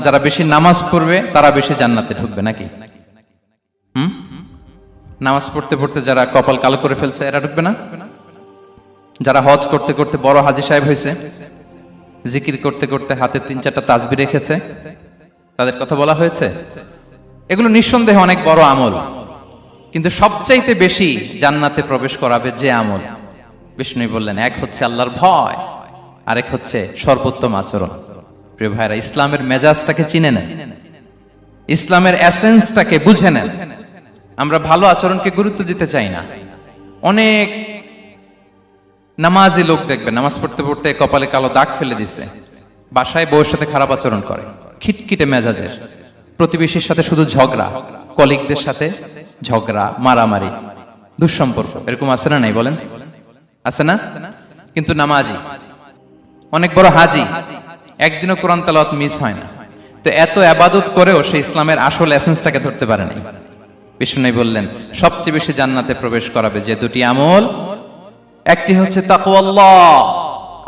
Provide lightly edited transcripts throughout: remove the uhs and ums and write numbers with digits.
যারা বেশি নামাজ পড়বে তারা বেশি জান্নাতে ঢুকবে নাকি? নামাজ পড়তে পড়তে যারা কপাল কালো করে ফেলছে এরা ঢুকবে না? যারা হজ করতে করতে বড় হাজী সাহেব হয়েছে, জিকির করতে করতে হাতে 3-4টা তাসবিহ রেখেছে, তাদের কথা বলা হয়েছে? এগুলো নিঃসন্দেহে অনেক বড় আমল, কিন্তু সবচাইতে বেশি জান্নাতে প্রবেশ করাবে যে আমল, বিষ্ণু বললেন, এক হচ্ছে আল্লাহর ভয়, আরেক হচ্ছে সর্বোত্তম আচরণ। প্রিয় ভাইরা, ইসলামের মেজাজটাকে চিনে নেন, ইসলামের এসেন্সটাকে বুঝে নেন। আমরা ভালো আচরণকে গুরুত্ব দিতে চাই না। অনেক নামাজি লোক দেখবেন নামাজ পড়তে পড়তে কপালে কালো দাগ ফেলে দিছে, বাসায় বউয়ের সাথে খারাপ আচরণ করে, খিটখিটে মেজাজের, প্রতিবেশীর সাথে শুধু ঝগড়া, কলিগদের সাথে ঝগড়া, মারামারি, দুঃসম্পর্ক, এরকম আছে না নাই বলেন? আছে না? কিন্তু নামাজি, অনেক বড় হাজি, একদিনও কোরআন তেলাওয়াত মিস হয় না, তো এত ইবাদত করেও সে ইসলামের আসল এসেন্সটাকে ধরতে পারে নাই। বিষ্ণু বললেন সবচেয়ে বেশি জান্নাতে প্রবেশ করাবে যে দুটি আমল, একটি হচ্ছে তাকওয়াল্লাহ,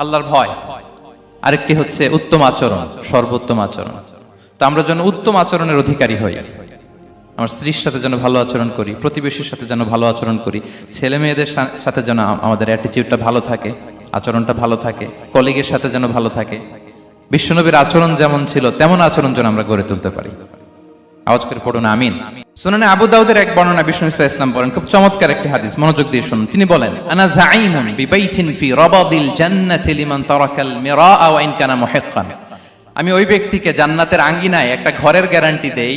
আল্লাহর ভয়, আরেকটি হচ্ছে উত্তম আচরণ, সর্বোত্তম আচরণ। তো আমরা যেন উত্তম আচরণের অধিকারী হই, আমার স্ত্রীর সাথে যেন ভালো আচরণ করি, প্রতিবেশীর সাথে যেন ভালো আচরণ করি, ছেলে মেয়েদের সাথে যেন আমাদের অ্যাটিটিউডটা ভালো থাকে, আচরণটা ভালো থাকে, কলিগের সাথে যেন ভালো থাকে। বিশ্বনবীর আচরণ যেমন ছিল তেমন আচরণ যেন আমরা গড়ে তুলতে পারি। আওয়াজ করে পড়ুন আমিন। সুনানে আবু দাউদের এক বর্ণনা, বিষ্ণু ইসলাম বলেন, খুব চমৎকার একটি হাদিস, মনোযোগ দিয়ে শুনুন। তিনি বলেন, আনা যাঈমুন বিবাইতিন ফি রাবাদিল জান্নাতি লিমান তারাকাল মিরাআ ওয়া ইন কানা মুহিক্কান। আমি ওই ব্যক্তিকে জান্নাতের আঙ্গিনায় একটা ঘরের গ্যারান্টি দেই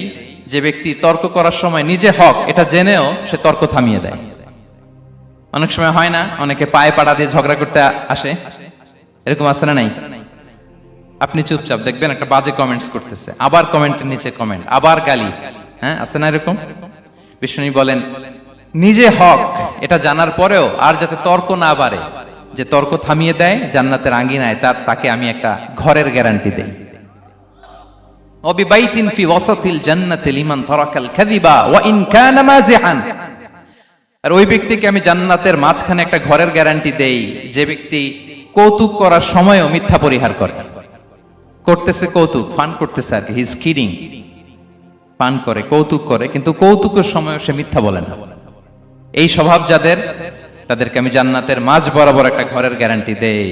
যে ব্যক্তি তর্ক করার সময় নিজে হক এটা জেনেও সে তর্ক থামিয়ে দেয়। অনেক সময় হয় না, অনেকে পায়ে পাড়া দিয়ে ঝগড়া করতে আসে, এরকম আছে না নাই? আপনি চুপচাপ দেখবেন একটা বাজে কমেন্টস করতেছে, আবার কমেন্টের নিচে কমেন্ট, আবার গালি, হ্যাঁ আছে না এরকম? বিষ্ণু বলেন নিজে হক এটা জানার পরেও আর যাতে তর্ক না বাড়ে, যে তর্ক থামিয়ে দেয় জান্নাতের আঙ্গিনায়, তাকে আমি একটা ঘরের গ্যারান্টি দেই। ওয়াবিবাইতিন ফি ওয়াসাতিল জান্নাতি লিমান তারাকাল কাযিবা ওয়া ইন কানা মাযিহান। আর ওই ব্যক্তিকে আমি জান্নাতের মাঝখানে একটা ঘরের গ্যারান্টি দেই যে ব্যক্তি কৌতুক করার সময়ও মিথ্যা পরিহার করে। করতেছে কৌতুক, ফান করতেছে আর কি, হি ইজ কিডিং, পান করে, কৌতুক করে, কিন্তু কৌতুকের সময় সে মিথ্যা বলে না। এই স্বভাব যাদের, তাদেরকে আমি জান্নাতের মাঝ বরাবর একটা ঘরের গ্যারান্টি দেই।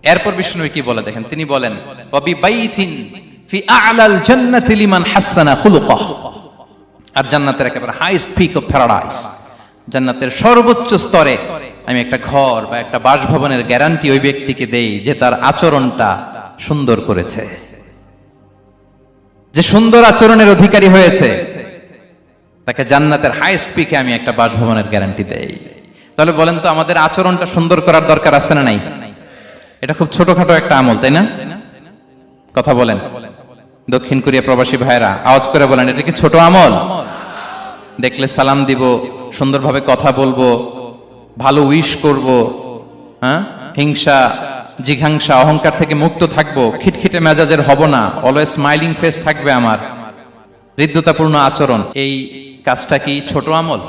এরপর বিষ্ণু কি বলে দেখেন, তিনি বলেন ওয়াবিবাইতিন ফি আ'লাল জান্নাতি লিমান হাসানা খুলুকাহু। আর জান্নাতের একেবারে হাইস্ট পিক অফ প্যারাডাইস, জান্নাতের সর্বোচ্চ স্তরে আমি একটা ঘর বা একটা বাসভবনের গ্যারান্টি ওই ব্যক্তিকে দেই যে তার আচরণটা সুন্দর করেছে, যে সুন্দর আচরণের অধিকারী হয়েছে, তাকে জান্নাতের হাইস্ট পিকে আমি একটা বাসভবনের গ্যারান্টি দেই। তাহলে বলেন তো আমাদের আচরণটা সুন্দর করার দরকার আছে না নাই? এটা খুব ছোটখাটো একটা আমল, তাই না? কথা বলেন, দক্ষিণ কোরিয়া প্রবাসী ভাইরা আওয়াজ করে বলেন, এটা কি ছোট আমল? দেখলে সালাম দিব, সুন্দরভাবে কথা বলবো, ভালো উইশ করব, হ্যাঁ, হিংসা জিঘাংসা অহংকার থেকে মুক্ত থাকবো, খিটখিটে মেজাজের হব না, অলওয়েজ স্মাইলিং ফেস থাকবে আমার, হৃদ্যতাপূর্ণ আচরণ। এই কাজটা কি ছোট আমল?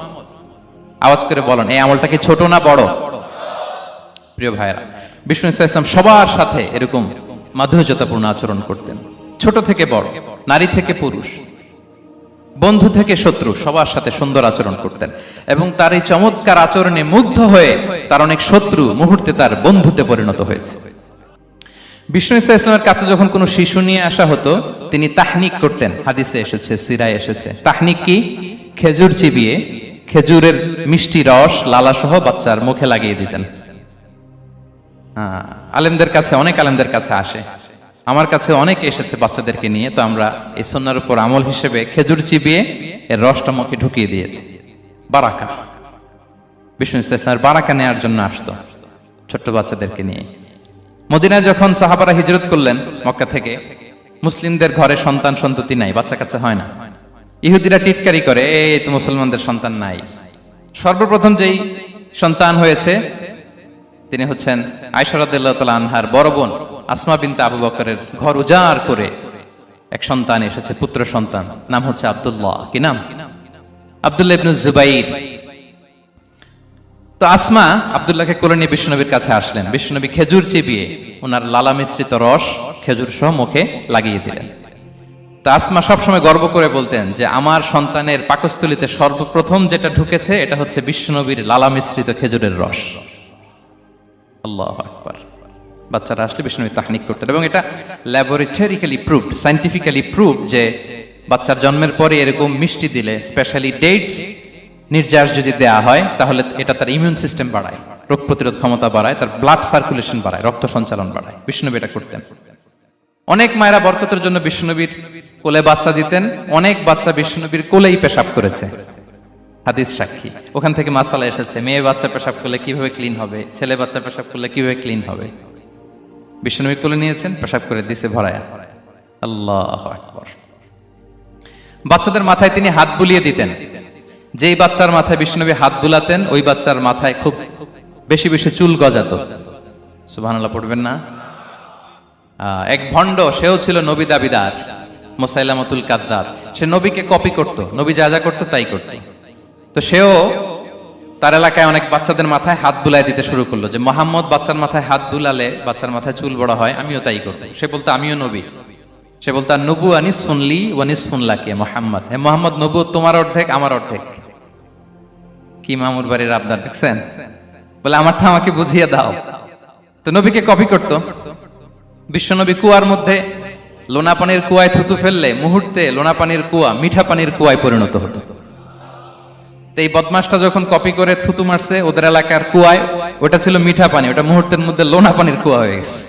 আওয়াজ করে বলেন, এই আমলটা কি ছোট না বড়? প্রিয় ভাইরা, বিষ্ণু ইসলাম সবার সাথে এরকম মাধুর্যতাপূর্ণ আচরণ করতেন, ছোট থেকে বড়, নারী থেকে পুরুষ, বন্ধু থেকে শত্রু, সবার সাথে সুন্দর আচরণ করতেন। এবং তার এই চমৎকার আচরণে মুগ্ধ হয়ে তার অনেক শত্রু মুহূর্তে তার বন্ধুতে পরিণত হয়েছে। বিষ্ণু ইসলামের কাছে যখন কোনো শিশু নিয়ে আসা হতো, তিনি তাহনিক করতেন, হাদিসে এসেছে, সিরায় এসেছে। তাহনিক কি? খেজুর চিবিয়ে খেজুরের মিষ্টি রস লালা সহ বাচ্চার মুখে লাগিয়ে দিতেন। আলেমদের কাছে, অনেক আলেমদের কাছে আসে, আমার কাছে অনেকে এসেছে বাচ্চাদেরকে নিয়ে, তো আমরা এই সুন্নাহর উপর আমল হিসেবে খেজুর চিবিয়ে এর রসটা মুখে ঢুকিয়ে দিয়েছি। বারাকা, বিষ্ণু ইসলামের বারাকা নেওয়ার জন্য আসতো ছোট্ট বাচ্চাদেরকে নিয়ে। মদিনায় যখন সাহাবারা হিজরত করলেন মক্কা থেকে, মুসলিমদের ঘরে সন্তান সন্ততি নাই, বাচ্চা কাচ্চা হয় না। ইহুদিরা টিটকারি করে, এই তো মুসলমানদের সন্তান নাই। সর্বপ্রথম যেই সন্তান হয়েছে তিনি হচ্ছেন আয়েশা রাদিয়াল্লাহু তাআলা আনহার বড় বোন আসমা বিনতে আবু বকরের ঘর উজাড় করে এক সন্তান এসেছে, পুত্র সন্তান, নাম হচ্ছে আব্দুল্লাহ। কি নাম? আব্দুল্লাহ ইবনে জুবাইর। তো আসমা আব্দুল্লাহকে কোলে নিয়ে বিশ্বনবীর কাছে আসলেন। বিশ্বনবী খেজুর চিবিয়ে ওনার লালা মিশ্রিত রস খেজুর সহ মুখে লাগিয়ে দিলেন। তা আসমা সবসময় গর্ব করে বলতেন যে আমার সন্তানের পাকস্থলীতে সর্বপ্রথম যেটা ঢুকেছে এটা হচ্ছে বিশ্বনবীর লালা মিশ্রিত খেজুরের রস। আল্লাহু আকবার। বাচ্চারা আসলে বিশ্বনবী তাহনিক করতেন এবং এটা ল্যাবরেটরিক্যালি প্রুভড, সায়েন্টিফিক্যালি প্রুভড যে বাচ্চার জন্মের পরে এরকম মিষ্টি দিলে, স্পেশালি ডেটস নির্যাস যদি দেয়া হয়, তাহলে এটা তার ইমিউন সিস্টেম বাড়ায়, রোগ প্রতিরোধ ক্ষমতা বাড়ায়, তার ব্লাড সার্কুলেশন বাড়ায়, রক্ত সঞ্চালন বাড়ায়। বিশ্বনবী এটা করতেন। অনেক মায়েরা বরকতের জন্য বিশ্বনবীর কোলে বাচ্চা দিতেন, অনেক বাচ্চা বিশ্বনবীর কোলেই পেশাব করেছে, হাদিস সাক্ষী। ওখান থেকে মাসালা এসেছে, মেয়ে বাচ্চা পেশাব করলে কিভাবে ক্লিন হবে, ছেলে বাচ্চা পেশাব করলে কিভাবে ক্লিন হবে। বিশ্বনবীর কোলে নিয়েছেন, পেশাব করে দিছে ভরায়া। আল্লাহু আকবার। বাচ্চাদের মাথায় তিনি হাত বুলিয়ে দিতেন। যেই বাচ্চার মাথায় বিশ্বনবী হাত বুলাতেন, ওই বাচ্চার মাথায় খুব বেশি বেশি চুল গজাতো। সুবহানাল্লাহ পড়বেন না? এক ভণ্ড, সেও ছিল নবী দাবিদার, মুসাইলামাতুল কাযযাব। সে নবীকে কপি করত, নবী যা যা করতো তাই করত। তো সেও তার এলাকায় অনেক বাচ্চাদের মাথায় হাত বুলাই দিতে শুরু করলো, যে মোহাম্মদ বাচ্চার মাথায় হাত বুলালে বাচ্চার মাথায় চুল বড় হয়, আমিও তাই করব। সে বলতো আমিও নবী। সে বলতো নবু আনিস শুনলি ওয়ানিস শুনলাকে মোহাম্মদ, হে মোহাম্মদ, নবু তোমার অর্ধেক আমার অর্ধেক। কি মামুর বাড়ির আবদার দেখছেন? বলে আমারটা আমাকে বুঝিয়ে দাও। তো নবীকে কপি করত। বিশ্বনবী কুয়ার মধ্যে লোনা পানির কুয়ায় থুতু ফেললে মুহূর্তে লোনা পানির কুয়া মিঠা পানির কুয়ায় পরিণত হতো। তো এই বদমাসটা যখন কপি করে থুতু মারছে ওদের এলাকার কুয়ায়, ওটা ছিল মিঠা পানি, ওটা মুহূর্তের মধ্যে লোনা পানির কুয়া হয়ে গেছে।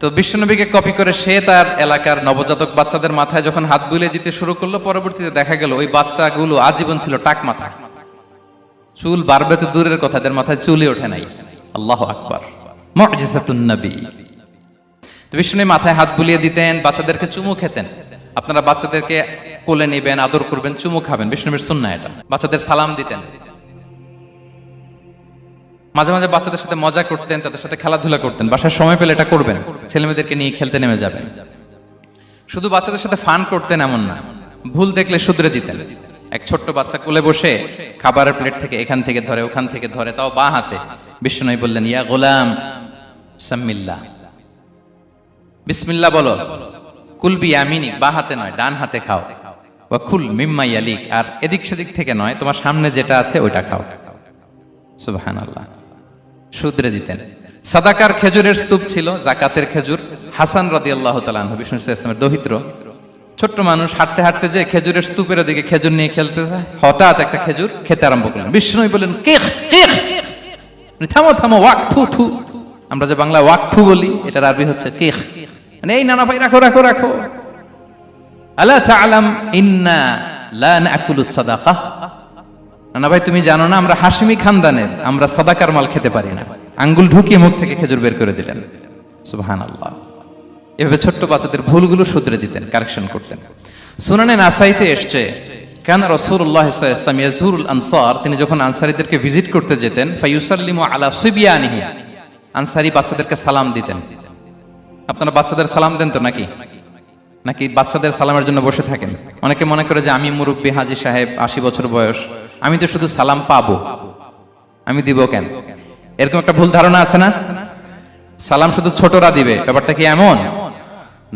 তো বিশ্বনবীকে কপি করে সে তার এলাকার নবজাতক বাচ্চাদের মাথায় যখন হাত বুলিয়ে দিতে শুরু করলো, পরবর্তীতে দেখা গেল ওই বাচ্চাগুলো আজীবন ছিল টাক মাথা। চুল বাড়বে তো দূরের কথা, এদের মাথায় চুলই ওঠে নাই। আল্লাহু আকবার। মুজিজাতুন নবী। তো বিশ্বনবী মাথায় হাত বুলিয়ে দিতেন, বাচ্চাদেরকে চুমু খেতেন। আপনারা বাচ্চাদেরকে কোলে নেবেন, আদর করবেন, চুমু খাবেন, বিশ্বনবীর সুন্নাহ এটা। বাচ্চাদের সালাম দিতেন। মাঝে মাঝে বাচ্চাদের সাথে মজা করতেন, তাদের সাথে খেলাধুলা করতেন। বাসায় সময় পেলে এটা করবেন, ছেলেমেয়েদেরকে নিয়ে খেলতে নেমে যাবেন। শুধু বাচ্চাদের সাথে ফান করতেন এমন না, ভুল দেখলে শুধরে দিতেন। এক ছোট্ট বাচ্চা কোলে বসে খাবারের প্লেট থেকে এখান থেকে ধরে ওখান থেকে ধরে, তাও বাঁ হাতে। বিশ্বনবী বললেন, ইয়া গোলাম সাম্মিল্লাহ, বিসমিল্লাহ বলো। কুলবি ইয়ামিনিক, বাঁ হাতে নয় ডান হাতে খাও। ওয়া কুল মিম্মা ইয়ালিক, আর এদিক সেদিক থেকে নয়, তোমার সামনে যেটা আছে ওইটা খাও। সুবহানাল্লাহ। শুধরে দিতেন। সাদাকার খেজুরের স্তূপ ছিল, জাকাতের খেজুর। হাসান রাদিয়াল্লাহু তাআলা আনহু, বিষ্ণু ইসলামের দহিত্র, ছোট্ট মানুষ, হাঁটতে হাঁটতে যে খেজুরের স্তূপের দিকে খেজুর নিয়ে খেলতে যায়, হঠাৎ একটা খেজুর খেতে আরম্ভ করলেন। বিষ্ণু বলেন, কিখ কিখ, থামো থামো, ওয়াক থু থু। আমরা যে বাংলা ওয়াক থু বলি, এটার আরবি হচ্ছে কিখ। মানে এই নানা ভাই রাখো রাখো রাখো। আলা তাআলাম ইন্না লা নাকুলু সাদাকা, নানা ভাই তুমি জানো না আমরা হাশিমি খানদানের, আমরা সাদাকার মাল খেতে পারি না। আঙ্গুল ঢুকিয়ে মুখ থেকে খেজুর বের করে দিলেন। সুবহানাল্লাহ। এভাবে ছোট্ট বাচ্চাদের ভুলগুলো শুধরে দিতেন, কারেকশন করতেন। সুনানে নাসাইতে এসছে, কানা রাসূলুল্লাহ সাল্লাল্লাহু আলাইহি ওয়াসাল্লাম ইয়াজুরুল আনসার, তিনি যখন আনসারীদেরকে ভিজিট করতে যেতেন, ফায়ুসাল্লিমু আলা সিবিয়ানিহি, আনসারী বাচ্চাদেরকে সালাম দিতেন। আপনারা বাচ্চাদের সালাম দেন তো নাকি? নাকি বাচ্চাদের সালামের জন্য বসে থাকেন? অনেকে মনে করে যে আমি মুরব্বী হাজী সাহেব, 80 বছর বয়স, আমি তো শুধু সালাম পাবো, আমি দিব কেন? এরকম একটা ভুল ধারণা আছে না? সালাম শুধু ছোটরা দিবে, ব্যাপারটা কি এমন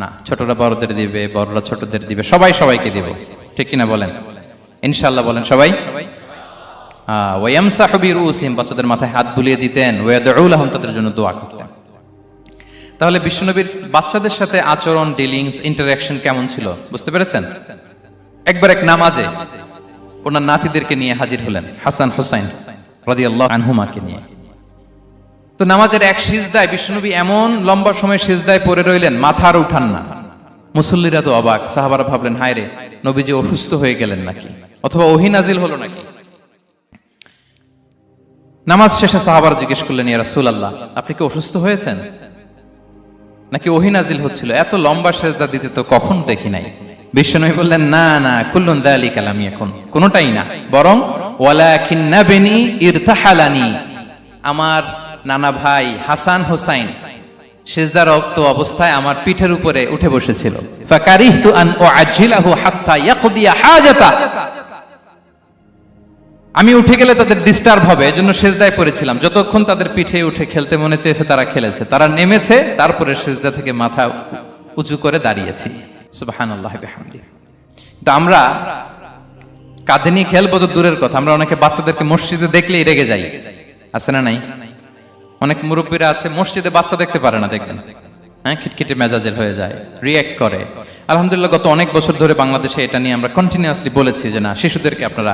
না। ছোটরা বড়দের দিবে, বড়রা ছোটদের দিবে, সবাই সবাইকে দিবে। ঠিক কিনা বলেন? ইনশাআল্লাহ বলেন সবাই। ওয়ায়ামসাহু বিরুসিহিম, বাচ্চাদের মাথায় হাত বুলিয়ে দিতেন। ওয়ায়াদউ লাহুম, তাদের জন্য দোয়া করতেন। তাহলে বিশ্বনবীর বাচ্চাদের সাথে আচরণ, ডিলিংস, ইন্টারঅ্যাকশন কেমন ছিল বুঝতে পেরেছেন? একবার এক নামাজে ওনার নাতিদেরকে নিয়ে হাজির হলেন, হাসান হুসাইন রাদিয়াল্লাহু আনহুমাকে নিয়ে। তো নামাজের এক সিজদায় বিশ্বনবী এমন লম্বা সময় সিজদায় পড়ে রইলেন, মাথা আর উঠান না। মুসল্লিরা তো অবাক, সাহাবারা ভাবলেন হায় রে, নবীজি অসুস্থ হয়ে গেলেন নাকি, অথবা ওহী নাজিল হলো নাকি। নামাজ শেষে সাহাবারা জিজ্ঞেস করলেন, ইয়া রাসূলুল্লাহ, আপনি কি অসুস্থ হয়েছেন নাকি ওহী নাজিল হচ্ছিল? এত লম্বা সিজদা দিতে তো কখন দেখি নাই। বিশ্বনবী বললেন, না না, কুল্লুন যালিকা লাম ইয়াকুন, কোনটাই না, বরং ওয়ালাকিন্না বিনি ইরতাহালানি, আমার নানা ভাই হাসান হুসাইন সিজদারত অবস্থায় আমার পিঠের উপরে উঠে বসেছিল। ফাকারিহতু আন উআজ্জিলাহু হাত্তা ইয়াকদিয়া হাজাতা, আমি উঠে গেলে তাদের ডিস্টার্ব হবে, এজন্য সিজদায় পড়েছিলাম। যতক্ষণ তাদের পিঠে উঠে খেলতে মনে চেয়েছে তারা খেলেছে, তারা নেমেছে, তারপরে সিজদা থেকে মাথা উঁচু করে দাঁড়িয়েছি। সুবহানাল্লাহি বিহামদিহি। তো আমরা কাঁধে নিয়ে খেলবো তো দূরের কথা, আমরা অনেকে বাচ্চাদেরকে মসজিদে দেখলেই রেগে যাই, আছে না নাই? অনেক মুরব্বীরা আছে মসজিদে বাচ্চা দেখতে পারে না, দেখবেন হ্যাঁ, খিটখিটে মেজাজের হয়ে যায়, রিয়্যাক্ট করে। আলহামদুলিল্লাহ গত অনেক বছর ধরে বাংলাদেশে এটা নিয়ে আমরা কন্টিনিউয়াসলি বলেছি যে না, শিশুদেরকে আপনারা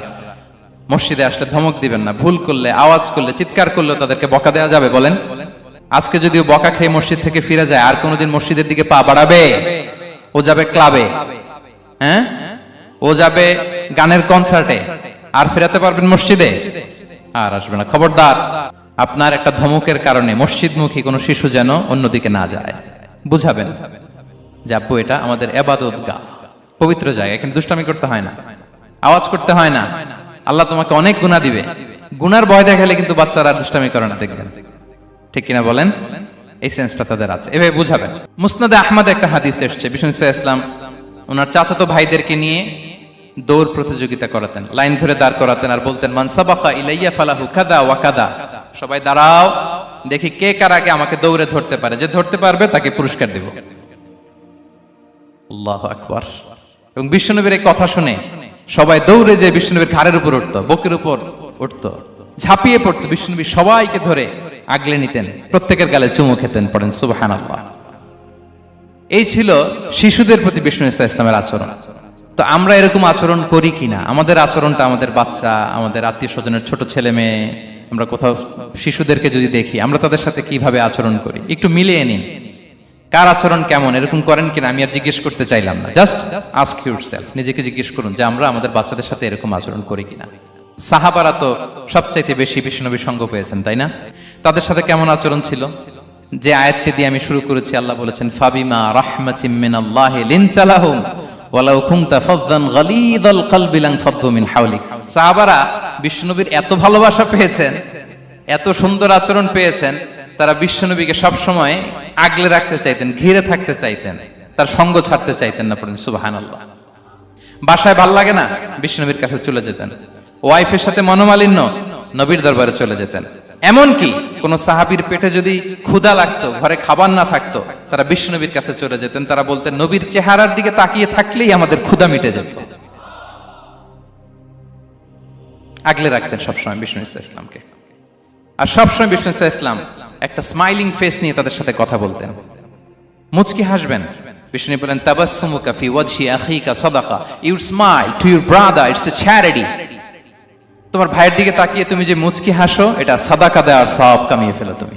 মসজিদে আসলে ধমক দিবেন না, ভুল করলে, আওয়াজ করলে, চিৎকার করলেও তাদেরকে বকা দেওয়া যাবে? বলেন। আজকে যদিও বকা খেয়ে মসজিদ থেকে ফিরে যায়, আর কোনোদিন মসজিদের দিকে পা বাড়াবে? ও যাবে ক্লাবে, হ্যাঁ, ও যাবে গানের কনসার্টে, আর ফেরাতে পারবেন মসজিদে? আর আসবে না। খবরদার, আপনার একটা ধমকের কারণে মসজিদমুখী কোনো শিশু যেন অন্যদিকে না যায়। বুঝাবেন যে আব্বু এটা আমাদের ইবাদতগাহ, পবিত্র জায়গা, এখানে দুষ্টামি করতে হয় না, আওয়াজ করতে হয় না, আল্লাহ তোমাকে অনেক গুনাহ দিবে। গুনার ভয় দেখালে কিন্তু বাচ্চারা দুষ্টামি করে না, দেখবেন। ঠিক কিনা বলেন? এই সেন্সটা তাদের আছে, এভাবে বুঝাবেন। মুসনাদে আহমদে একটা হাদিস এসেছে, বিষ্ণু ইসলাম ওনার চাচাতো ভাইদেরকে নিয়ে দৌড় প্রতিযোগিতা করাতেন, লাইন ধরে দাঁড় করাতেন আর বলতেন মান সাবাকা ইলাইয়া ফালাহু কাদা ওয়া কাদা, সবাই দাঁড়াও, দেখি কে কার আগে আমাকে দৌড়ে ধরতে পারে, যে ধরতে পারবে তাকে পুরস্কার দেব। আল্লাহু আকবার। এবং বিশ্বনবীর এই কথা শুনে সবাই দৌড়ে যে বিশ্বনবীর ঘাড়ের উপর উঠতো, বুকের উপর উঠতো, ঝাঁপিয়ে পড়তো, বিশ্বনবী সবাইকে ধরে আগলে নিতেন, প্রত্যেকের গালে চুমু খেতেন। পড়েন সুবহানাল্লাহ। এই ছিল শিশুদের প্রতি বিষ্ণু ইসলামের আচরণ। তো আমরা এরকম আচরণ করি কিনা? আমাদের আচরণটা আমাদের বাচ্চা, আমাদের আত্মীয় স্বজনের ছোট ছেলে মেয়ে, আমরা কোথাও শিশুদেরকে যদি দেখি, আমরা তাদের সাথে কিভাবে আচরণ করি একটু মিলিয়ে নিন। কার আচরণ কেমন, এরকম করেন কিনা আমি আর জিজ্ঞেস করতে চাইলাম না, জাস্ট আস্ক ইউরসেলফ, নিজেকে জিজ্ঞেস করুন যে আমরা আমাদের বাচ্চাদের সাথে এরকম আচরণ করি কিনা। সাহাবারা তো সবচাইতে বেশি বিশ্বনবীর সঙ্গ পেয়েছেন, তাই না? তাদের সাথে কেমন আচরণ ছিল? যে আয়াতটি দিয়ে আমি শুরু করেছি, আল্লাহ বলেছেন ফাবিমা রাহমাতিম মিনাল্লাহি লিনতা লাহুম ওয়ালাউ কুনতা ফাযযান গালিযাল কলবি লানফাদ্দু মিন হাওলিক। সাহাবারা বিশ্বনবীর এত ভালোবাসা পেয়েছেন, এত সুন্দর আচরণ পেয়েছেন, তারা বিশ্বনবীকে সব সময় আগলে রাখতে চাইতেন, ঘিরে থাকতে চাইতেন, তার সঙ্গ ছাড়তে চাইতেন না। পড়েন সুবহানাল্লাহ। বাসায় ভাল লাগে না, বিশ্বনবীর কাছে চলে যেতেন। ওয়াইফের সাথে মনোমালিন্য, নবীর দরবারে চলে যেতেন। এমনকি কোন সাহাবীর পেটে যদি ক্ষুধা লাগতো, ঘরে খাবার না থাকতো, তারা বিশ্বনবীর কাছে চলে যেতেন। তারা বলতেন নবীর চেহারার দিকে তাকিয়ে থাকলেই আমাদের ক্ষুধা মিটে যেত। আগলে রাখতেন সবসময় বিষ্ণু ইসলামকে। আর সবসময় বিষ্ণু ইসলাম একটা স্মাইলিং ফেস নিয়ে তাদের সাথে কথা বলতেন, মুচকি হাসবেন। বিষ্ণু বলেন তাবাসসুমুকা ফি ওয়াজহি আখিকা সাদাকা, you smile to your brother, it's a charity. তোমার ভাইয়ের দিকে তাকিয়ে তুমি যে মুচকি হাসো, এটা সাদাকা দেওয়ার সওয়াব কামিয়ে ফেলো তুমি।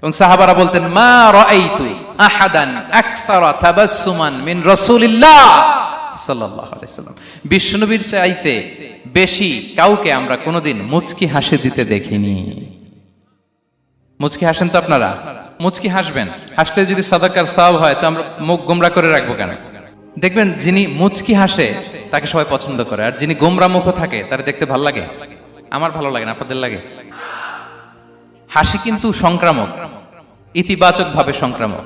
এবং সাহাবারা বলতেন মা রাআইতু আহাদান আকসারা তাবাসসুমান মিন রাসূলিল্লাহ সাল্লাল্লাহু আলাইহি সাল্লাম। বিশ্বনবীর চাইতে বেশি কাউকে আমরা কোনোদিন মুচকি হাসি দিতে দেখিনি। মুচকি হাসেন তো আপনারা? মুচকি হাসবেন, হাসলে যদি সাদাকার সওয়াব হয় তো আমরা মুখ গোমরা করে রাখবো কেন? দেখবেন যিনি মুচকি হাসে তাকে সবাই পছন্দ করে, আর যিনি গোমরা মুখ থাকে তার দেখতে ভালো লাগে। আমার ভালো লাগে না, আপনাদের লাগে? হাসি কিন্তু সংক্রামক, ইতিবাচক ভাবে সংক্রামক।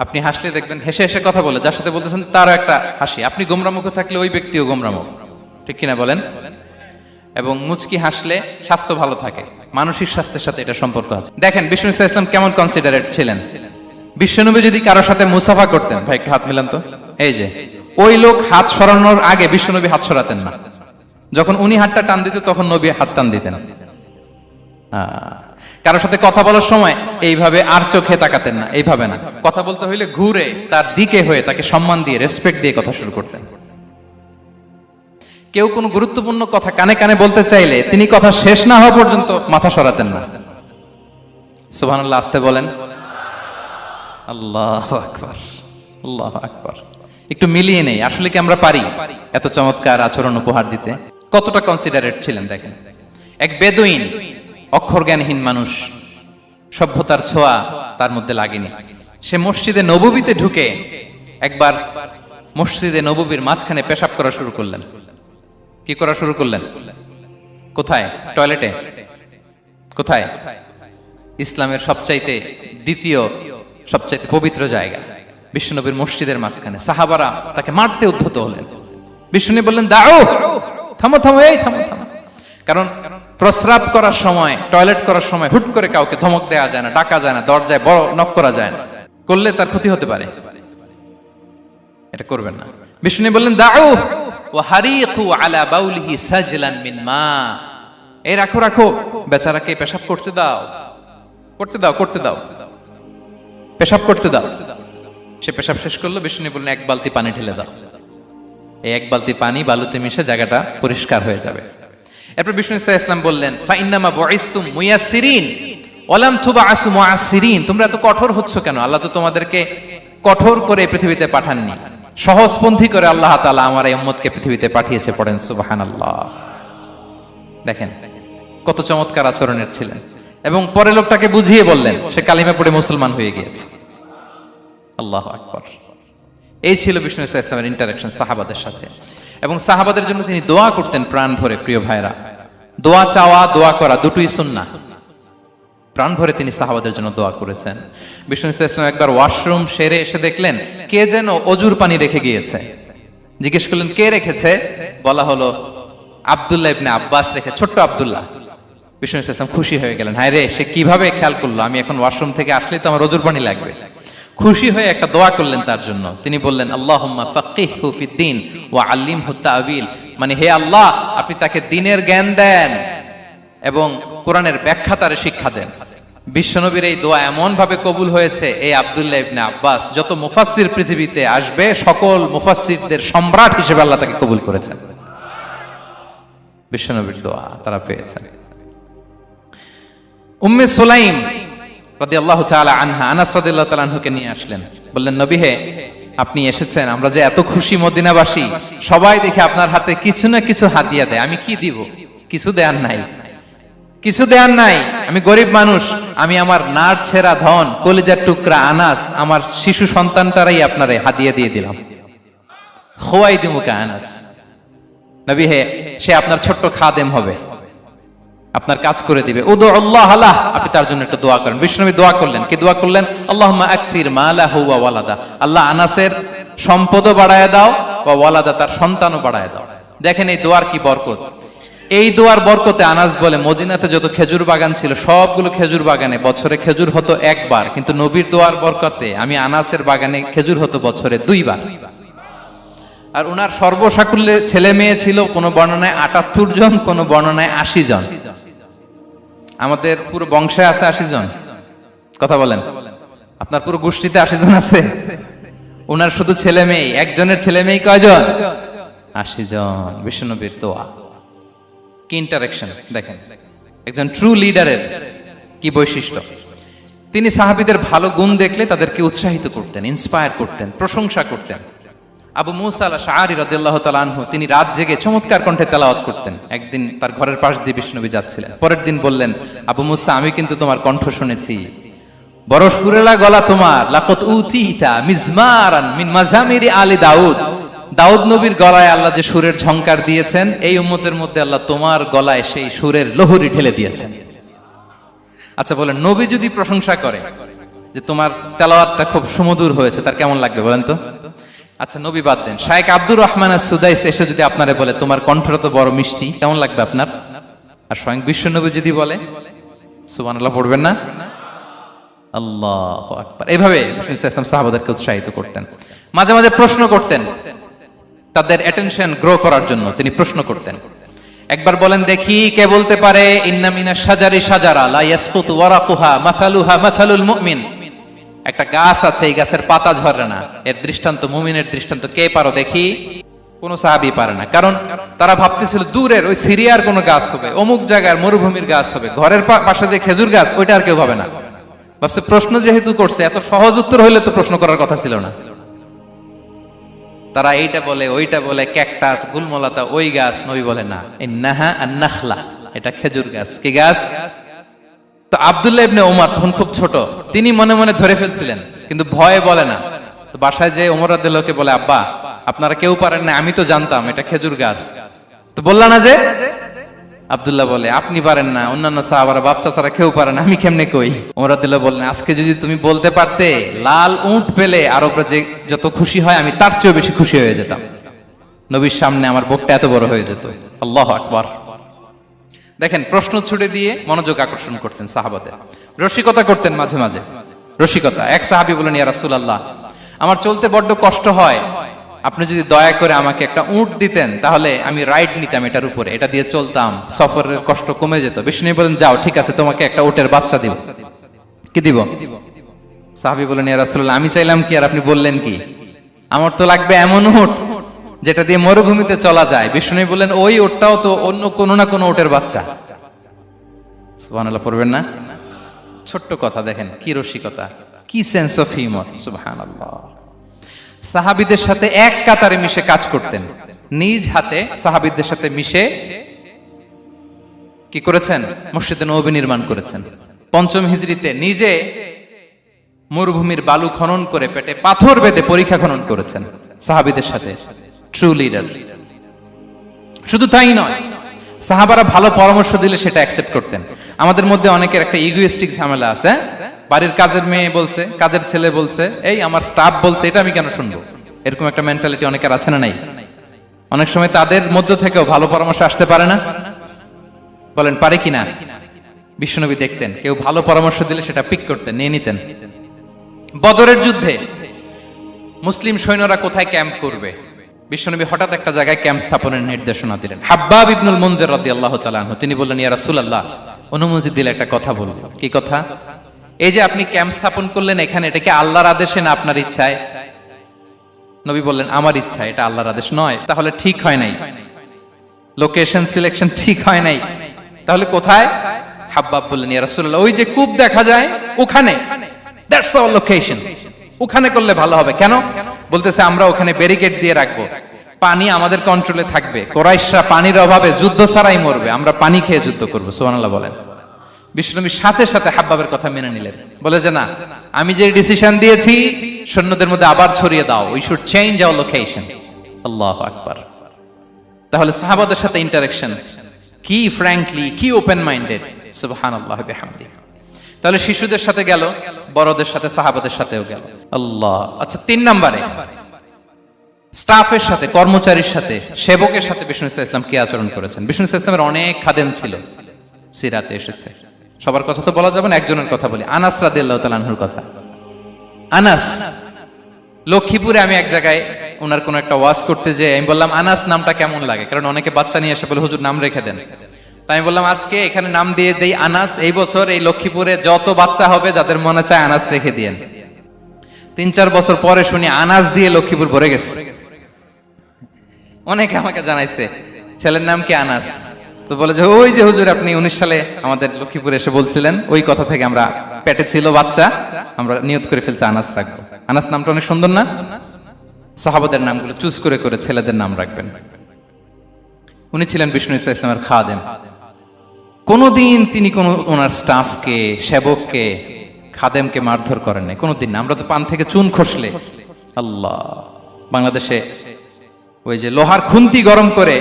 আপনি হাসলে দেখবেন হেসে হেসে কথা বলে, যার সাথে বলতেছেন তারও একটা হাসি। আপনি গোমরা মুখ থাকলে ওই ব্যক্তিও গোমরা মুখ, ঠিক কিনা বলেন? এবং মুচকি হাসলে স্বাস্থ্য ভালো থাকে, মানসিক স্বাস্থ্যের সাথে এটা সম্পর্ক আছে। দেখেন বিষ্ণু ইসলাম কেমন কনসিডারেট ছিলেন। বিশ্বনবী যদি কারোর সাথে মুসাফা করতেন, ভাই একটু হাত মিলান তো, এই যে ওই লোক হাত সরানোর আগে বিশ্বনবী হাত সরাতেন না। যখন উনি হাতটা টান দিতেন তখন নবী হাত টান দিতেন। কারোর সাথে কথা বলার সময় এইভাবে আর চোখে তাকাতেন না, এইভাবে না। কথা বলতে হইলে ঘুরে তার দিকে হয়ে তাকে সম্মান দিয়ে, রেসপেক্ট দিয়ে কথা শুরু করতেন। কেউ কোনো গুরুত্বপূর্ণ কথা কানে কানে বলতে চাইলে তিনি কথা শেষ না হওয়া পর্যন্ত মাথা সরাতেন না। সুবহানাল্লাহ, আসতে বলেন। আল্লাহু আকবার, আল্লাহু আকবার। একটু মিলিয়ে নেই, আসলে কি আমরা পারি এত চমৎকার আচরণ উপহার দিতে? কতটা কনসিডারেট ছিলেন দেখেন। এক বেদুইন, অক্ষর জ্ঞানহীন মানুষ, সভ্যতার ছোঁয়া তার মধ্যে লাগেনি। সে মসজিদে নববীতে ঢুকে একবার মসজিদে নববীর মাঝখানে পেশাব করা শুরু করলেন। কি করা শুরু করলেন? কোথায়? টয়লেটে? কোথায়? ইসলামের সবচাইতে দ্বিতীয় সবচাইতে পবিত্র জায়গা বিশ্বনবীর মসজিদের মাঝখানে। সাহাবারা তাকে মারতে উদ্ধত হলেন। বিশ্বনবী বললেন দাও, থামো থামো, এই থামো থামো। কারণ প্রস্রাব করার সময়, টয়লেট করার সময় হুট করে কাউকে ধমক দেওয়া যায় না, ডাকা যায় না, দরজায় বড় নক করা যায় না। করলে তার ক্ষতি হতে পারে, এটা করবেন না। বিষ্ণু বললেন দাউ ওয়া হারিকু আলা বাউলিহি সাজলান মিন মা, এই রাখো রাখো, বেচারাকে পেশাব করতে দাও, করতে দাও, করতে দাও, পেশাব করতে দাও। সে পেশাব শেষ করলো, বিষ্ণু বললেন এক বালতি পানি ঢেলে দাও। এই এক বালতি পানি বালুতে মিশে জায়গাটা পরিষ্কার হয়ে যাবে। এরপর বিষ্ণু ইসলাম বললেন ফা ইন্নামা বুইসতুম মুয়াসসিরিন ওয়া লাম তুবআসু মুআসসিরিন, তোমরা এত কঠোর হচ্ছ কেন? আল্লাহ তো তোমাদেরকে কঠোর করে পৃথিবীতে পাঠাননি, সহজপন্থী করে আল্লাহ তাআলা আমার এই উম্মতকে পৃথিবীতে পাঠিয়েছে। পড়েন সুবহানাল্লাহ। দেখেন কত চমৎকার আচরণের ছিলেন। এবং পরে লোকটাকে বুঝিয়ে বললেন, সে কালিমা পড়ে মুসলমান হয়ে গিয়েছে। আল্লাহু আকবার। এই ছিল বিষ্ণু ইসলামের ইন্টারাকশন সাহাবাদের সাথে। এবং সাহাবাদের জন্য তিনি দোয়া করতেন প্রাণ ভরে। প্রিয় ভাইরা, দোয়া চাওয়া, দোয়া করা দুটোই সুন্নাহ। প্রাণ ভরে তিনি সাহাবাদের জন্য দোয়া করেছেন। বিষ্ণু ইসলাম একবার ওয়াশরুম সেরে এসে দেখলেন কে যেন অজুর পানি রেখে গিয়েছে। জিজ্ঞেস করলেন কে রেখেছে? বলা হলো আব্দুল্লাহ ইবনে আব্বাস রেখে, ছোট্ট আব্দুল্লাহ। বিষ্ণু ইসলাম খুশি হয়ে গেলেন, হায় রে, সে কিভাবে খেয়াল করলো, আমি এখন ওয়াশরুম থেকে আসলেই তো আমার অজুর পানি লাগবে। খুশি হয়ে একটা দোয়া করলেন তার জন্য। তিনি বললেন আল্লাহুম্মা ফাক্কিহহু ফিদ্দীন ওয়া আল্লিমহু তা'বীল, মানে হে আল্লাহ, আপনি তাকে দ্বীনের জ্ঞান দেন এবং কোরআনের ব্যাখ্যা তারে শিক্ষা দেন। বিশ্বনবীর এই দোয়া এমন ভাবে কবুল হয়েছে, এই আব্দুল্লাহ ইবনে আব্বাস যত মুফাসসির পৃথিবীতে আসবে সকল মুফাসসিরদের সম্রাট হিসেবে আল্লাহ তাকে কবুল করেছেন। বিশ্বনবীর দোয়া তারা পেয়েছেন। উম্মে সুলাইম রাদিয়াল্লাহু তাআলা আনহা আনাস রাদিয়াল্লাহু তাআলা আনহুকে নিয়ে আসলেন, বললেন নবী হে, আপনি এসেছেন, আমরা যে এত খুশি মদিনাবাসী, সবাই দেখে আপনার হাতে কিছু না কিছু হাদিয়া দেয়, আমি কি দিব? কিছু দেয়ার নাই, কিছু দেয়ার নাই, আমি গরিব মানুষ, আমি আমার নাড় ছেঁড়া ধন, কলিজার টুকরা আনাস, আমার শিশু সন্তানটারাই আপনারে হাদিয়া দিয়ে দিলাম। খুয়াইদিমুকা আনাস, নবী হে, সে আপনার ছোট্ট খাদেম হবে, আপনার কাজ করে দিবে। উদু আল্লাহ আলাহ, আপনি তার জন্য একটু দোয়া করেন। বিষ্ণু নবী দোয়া করলেন, কি দোয়া করলেন? আল্লাহুম্মা আকসির মালাহু ওয়া ওয়ালাদা, আল্লাহ আনাসের সম্পদও বাড়ায় দাও, ওয়া ওয়ালাদা, তার সন্তানও বাড়ায় দাও। দেখেন এই দোয়ার কি বরকত। এই দোয়ার বরকতে আনাস বলে মদিনাতে যত খেজুর বাগান ছিল সবগুলো খেজুর বাগানে বছরে খেজুর হতো একবার, কিন্তু নবীর দোয়ার বরকতে আমি আনাসের বাগানে খেজুর হতো বছরে 2 বার। আর উনার সর্বসাকুল্যে ছেলে মেয়ে ছিল, কোন বর্ণনায় 78 জন, কোন বর্ণনায় 80 জন। আমাদের পুরো বংশে আছে 80 জন, কথা বলেন। আপনার পুরো গোষ্ঠীতে 80 জন আছে? উনার শুধু ছেলে মেয়ে, একজনের ছেলে মেয়ে কয়জন? 80 জন। বিশ্বনবীর দোয়া কি ইন্টারেকশন দেখেন, একজন ট্রু লিডারের কি বৈশিষ্ট্য। তিনি সাহাবীদের ভালো গুণ দেখলে তাদেরকে উৎসাহিত করতেন, ইন্সপায়ার করতেন, প্রশংসা করতেন। আবু মুসা আল-আশআরী রাদিয়াল্লাহু তাআলা আনহু, তিনি রাত জেগে চমৎকার কণ্ঠে তেলাওয়াত করতেন। একদিন তার ঘরের পাশ দিয়ে বিষ্ণুনবী যাচ্ছিলেন, পরের দিন বললেন, আবু মুসা, আমি কিন্তু তোমার কণ্ঠ শুনেছি, বড় সুরেলা গলা তোমার। লাকাত উতিতা মিজমারান মিন মাজামিরি আলি দাউদ, দাউদ নবীর গলায় আল্লাহ যে সুরের ঝংকার দিয়েছেন, এই উম্মতের মধ্যে আল্লাহ তোমার গলায় সেই সুরের লহরী ঢেলে দিয়েছেন। আচ্ছা বলেন, নবী যদি প্রশংসা করে যে তোমার তেলাওয়াতটা খুব সুমধুর হয়েছে, তার কেমন লাগবে বলেন তো? আচ্ছা নবী বাদ দেন, শায়েখ আব্দুর রহমান আস-সুদাইস এসে যদি আপনারে বলে তোমার কণ্ঠটা তো বড় মিষ্টি, কেমন লাগবে আপনার? আর স্বয়ং বিশ্বনবী যদি বলে, সুবহানাল্লাহ পড়বেন না? আল্লাহু আকবার। এইভাবে রাসূল ইসলাম সাহাবাদেরকে উৎসাহিত করতেন। মাঝে মাঝে প্রশ্ন করতেন, তাদের অ্যাটেনশন গ্রো করার জন্য তিনি প্রশ্ন করতেন। একবার বলেন দেখি, কে বলতে পারে ইন্না মিনাশ শাজারি শাজারা লা ইয়াসকুতু ওয়ারাকুহা মাসালুহা মাসালুল মুমিন, একটা গাছ আছে, এই গাছের পাতা ঝরে না, এর দৃষ্টান্ত মুমিনের দৃষ্টান্ত। কে পারো দেখি? কোন সাহাবী পারে না, কারণ তারা ভাবতেছিল দূরের ওই সিরিয়ার কোন গাছ হবে, অমুক জায়গার মরুভূমির গাছ হবে, ঘরের পাশে যে খেজুর গাছ ওইটা আর কেউ ভাবে না। ভাবছে প্রশ্ন যেহেতু করছে, এত সহজ উত্তর হইলে তো প্রশ্ন করার কথা ছিল না। তারা এইটা বলে, ওইটা বলে, ক্যাকটাস, গুলমলতা, ওই গাছ। নবী বলে না, ইন্নাহা আন-নাখলা, এটা খেজুর গাছ। কি গাছ? তো আব্দুল্লাহ ইবনে ওমর তখন খুব ছোট, তিনি মনে মনে ধরে ফেলছিলেন, কিন্তু ভয়ে বলে না। তো বাসায় যে ওমর রাদিয়াল্লাহু আনহু বলে, আব্বা আপনারা কেউ পারেন না, আমি তো জানতাম এটা খেজুর গাছ, তো বললা না যে? আব্দুল্লাহ বলে, আপনি পারেন না, অন্যান্য সাহাবারা বাচ্চা ছাড়া কেউ পারে না, আমি কেমনে কই? ওমর রাদিয়াল্লাহু বললেন, আজকে যদি তুমি বলতে পারতে, লাল উট পেলে আরবরা যে যত খুশি হয় আমি তার চেয়েও বেশি খুশি হয়ে যেতাম। নবীর সামনে আমার বুকটা এত বড় হয়ে যেত। আল্লাহু আকবার। দেখেন প্রশ্ন ছুড়ে দিয়ে মনোযোগ আকর্ষণ করতেন সাহাবাদের, রসিকতা করতেন মাঝে মাঝে। রসিকতা। এক সাহাবী বলেন, ইয়া রাসূলুল্লাহ, আমার চলতে বড্ড কষ্ট হয়, আপনি যদি দয়া করে আমাকে একটা উট দিতেন তাহলে আমি রাইড নিতাম এটার উপরে, এটা দিয়ে চলতাম, সফরের কষ্ট কমে যেত। বিষ্ণু বলেন, যাও, ঠিক আছে, তোমাকে একটা উটের বাচ্চা দিব। কি দিব? সাহাবী বলেন, ইয়া রাসূলুল্লাহ, আমি চাইলাম কি আর আপনি বললেন কি? আমার তো লাগবে এমন উট যেটা দিয়ে মরুভূমিতে চলা যায়। বিষ্ণু বলেন, ওই উটটাও তো অন্য কোনো না কোনো উটের বাচ্চা। সুবহানাল্লাহ পড়বেন না? ছোট্ট কথা, দেখেন কি রসিকতা, কি সেন্স অফ হিউমার। সুবহানাল্লাহ। সাহাবীদের সাথে এক কাতারে মিশে কাজ করতেন, নিজ হাতে সাহাবীদের সাথে মিশে কি করেছেন? মসজিদে নববী নির্মাণ করেছেন। পঞ্চম হিজরিতে নিজে মরুভূমির বালু খনন করে পেটে পাথর বেঁধে পরীক্ষা খনন করেছেন সাহাবীদের সাথে। True leader. শুধু তাই নয়, সাহাবারা ভালো পরামর্শ দিলে সেটা অ্যাকসেপ্ট করতেন। আমাদের মধ্যে অনেকের একটা ইগোইস্টিক ঝামেলা আছে, বাড়ির কাজের মেয়ে বলছে, কাজের ছেলে বলছে, এই আমার স্টাফ বলছে, এটা আমি কেন শুনবো? এরকম একটা মেন্টালিটি অনেকের আছে না নাই? অনেক সময় তাদের মধ্য থেকেও ভালো পরামর্শ আসতে পারে না? বলেন পারে কিনা? বিশ্বনবী দেখতেন কেউ ভালো পরামর্শ দিলে সেটা পিক করতেন, নিয়ে নিতেন। বদরের যুদ্ধে মুসলিম সৈন্যরা কোথায় ক্যাম্প করবে, বিশ্বনবী হঠাৎ একটা জায়গায় ক্যাম্প স্থাপনের নির্দেশনা দিলেন। হাব্বাব ইবনুল মুনজির রাদিয়াল্লাহু তাআলা আনহু, তিনি বললেন, ইয়া রাসূলুল্লাহ, অনুমতি দিলে একটা কথা বলবো। কি কথা? এই যে আপনি ক্যাম্প স্থাপন করলেন এখানে, এটা কি আল্লাহর আদেশে না আপনার ইচ্ছায়? নবী বললেন, আমার ইচ্ছা, এটা আল্লাহর আদেশ নয়। তাহলে ঠিক হয় নাই, লোকেশন সিলেকশন ঠিক হয় নাই। তাহলে কোথায়? হাব্বাব বললেন, ইয়া রাসূলুল্লাহ, ওই যে কূপ দেখা যায় ওখানে, দ্যাটস আওয়ার লোকেশন, ওখানে করলে ভালো হবে। কেন? বলতেছে, আমরা ওখানে ব্যারিকেড দিয়ে রাখবো, পানি আমাদের কন্ট্রোলে থাকবে, কুরাইশরা পানির অভাবে যুদ্ধ ছাড়াই মরবে, আমরা পানি খেয়ে যুদ্ধ করবো। সুবহানাল্লাহ বলেন। বিশ্বনবী সাথে সাথে হাব্বাবের কথা মেনে নিলেন, বলে যে না, আমি যে ডিসিশন দিয়েছি সৈন্যদের মধ্যে আবার ছড়িয়ে দাও, we should change our location. আল্লাহু আকবার। তাহলে সাহাবাদের সাথে ইন্টারেকশন কি ফ্র্যাঙ্কলি, কি ওপেন মাইন্ডেড। সুবহানাল্লাহ বিহামদি। তাহলে শিশুদের সাথে গেল, বড়দের সাথে, সাহাবাদের সাথেও গেল। আল্লাহ। আচ্ছা, 3 নম্বরে স্টাফের সাথে, কর্মচারীর সাথে, সেবকের সাথে বিষ্ণু ইসলাম কি আচরণ করেছেন? বিষ্ণু ইসলামের অনেক খাদেম ছিল, সিরাতে এসেছে। সবার কথা তো বলা যাবে না, একজনের কথা বলি, আনাস রাদিয়াল্লাহু তাআলা আনহুর কথা। আনাস, লক্ষ্মীপুরে আমি এক জায়গায় ওনার কোন একটা ওয়াজ করতে যেয়ে আমি বললাম, আনাস নামটা কেমন লাগে? কারণ অনেকে বাচ্চা নিয়ে এসে বলে, হুজুর নাম রেখে দেন। তাই আমি বললাম, আজকে এখানে নাম দিয়ে দেই আনাস। এই বছর এই লক্ষ্মীপুরে যত বাচ্চা হবে যাদের মনে চায় আনাস রেখে দিয়েন। 3-4 বছর পরে শুনি আনাস দিয়ে লক্ষ্মীপুর ভরে গেছে। অনেকে আমাকে জানাইছে ছেলের নাম কি আনাস। তো বলে যে, ওই যে হুজুর আপনি 19 সালে আমাদের লক্ষ্মীপুরে এসে বলছিলেন, ওই কথা থেকে আমরা, পেটে ছিল বাচ্চা, আমরা নিয়ত করে ফেলছি আনাস রাখবো। আনাস নামটা অনেক সুন্দর না? সাহাবাদের নামগুলো চুজ করে করে ছেলেদের নাম রাখবেন। উনি ছিলেন বিষ্ণু ইসলামের খাদেম। কোনদিন তিনি কোন ওনার স্টাফকে, সেবককে, খাদেমকে মারধর করেন নাই, কোনদিন না। আমরা তো পান থেকে চুন খসলে, আল্লাহ, বাংলাদেশে ওই যে লোহার খুন্তি গরম করে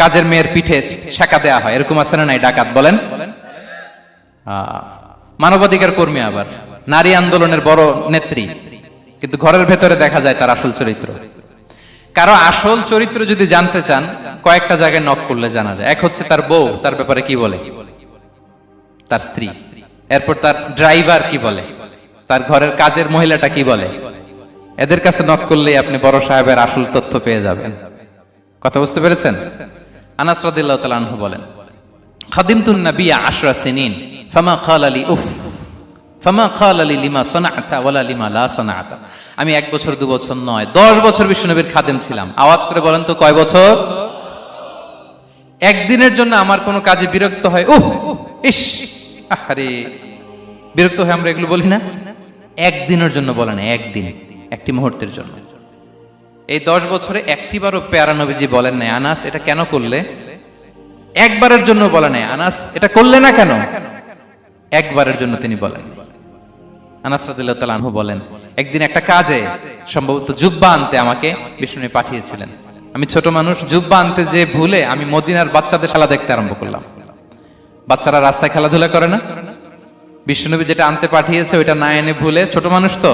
কাজের মেয়ের পিঠে শেখা দেয়া হয়, এরকম আছে না নাই? ডাকাত বলেন, মানবাধিকার কর্মী, আবার নারী আন্দোলনের বড় নেত্রী, কিন্তু ঘরের ভেতরে দেখা যায় তার আসল চরিত্র। কারো আসল চরিত্র যদি জানতে চান, কয়েকটা জায়গায় নক করলে জানা যায়। এক হচ্ছে তার বউ, তার ব্যাপারে কি বলে, তার স্ত্রী। এরপর তার ড্রাইভার কি বলে, তার ঘরের কাজের মহিলাটা কি বলে। এদের কাছে নক করলেই আপনি বড় সাহেবের আসল তথ্য পেয়ে যাবেন। কথা বুঝতে পেরেছেন? আনাস রাদিয়াল্লাহু তাআলা আনহু বলেন, খাদিমতুন নাবিয়্যা 10 সিনিন ফামা ক্বালা লি উফ ফামা ক্বালা লি লিমা সানা'তা ওয়ালা লিমা লা সানা'তা। আমি 1 বছর 2 বছর নয়, 10 বছর বিশ্বনবীর খাদেম ছিলাম। আওয়াজ করে বলেন তো, কয় বছর? একদিনের জন্য আমার কোনো কাজে বিরক্ত হয়, উহ ইস, আরে, বিরক্ত হয়ে আমরা এগুলো বলি না? একদিনের জন্য বলেন, একদিন, একটি মুহূর্তের জন্য। এই 10 বছরে একটিবারও পেয়ারা নবীজি বলেন নাই, আনাস এটা কেন করলে? একবারের জন্য বলে নাই, আনাস এটা করলে না কেন? একবারের জন্য তিনি বলেন। আনাস রাদিয়াল্লাহু তাআলা আনহু বলেন, একদিন একটা কাজে, সম্ভবত জুব্বা আনতে আমাকে বিষ্ণু পাঠিয়েছিলেন। আমি ছোট মানুষ, জুব্বা আনতে যে ভুলে আমি মদিনার বাচ্চাদের খেলা দেখতে আরম্ভ করলাম। বাচ্চারা রাস্তায় খেলাধুলা করে না? বিশ্বনবী যেটা আনতে পাঠিয়েছে ওইটা না এনে ভুলে, ছোট মানুষ তো,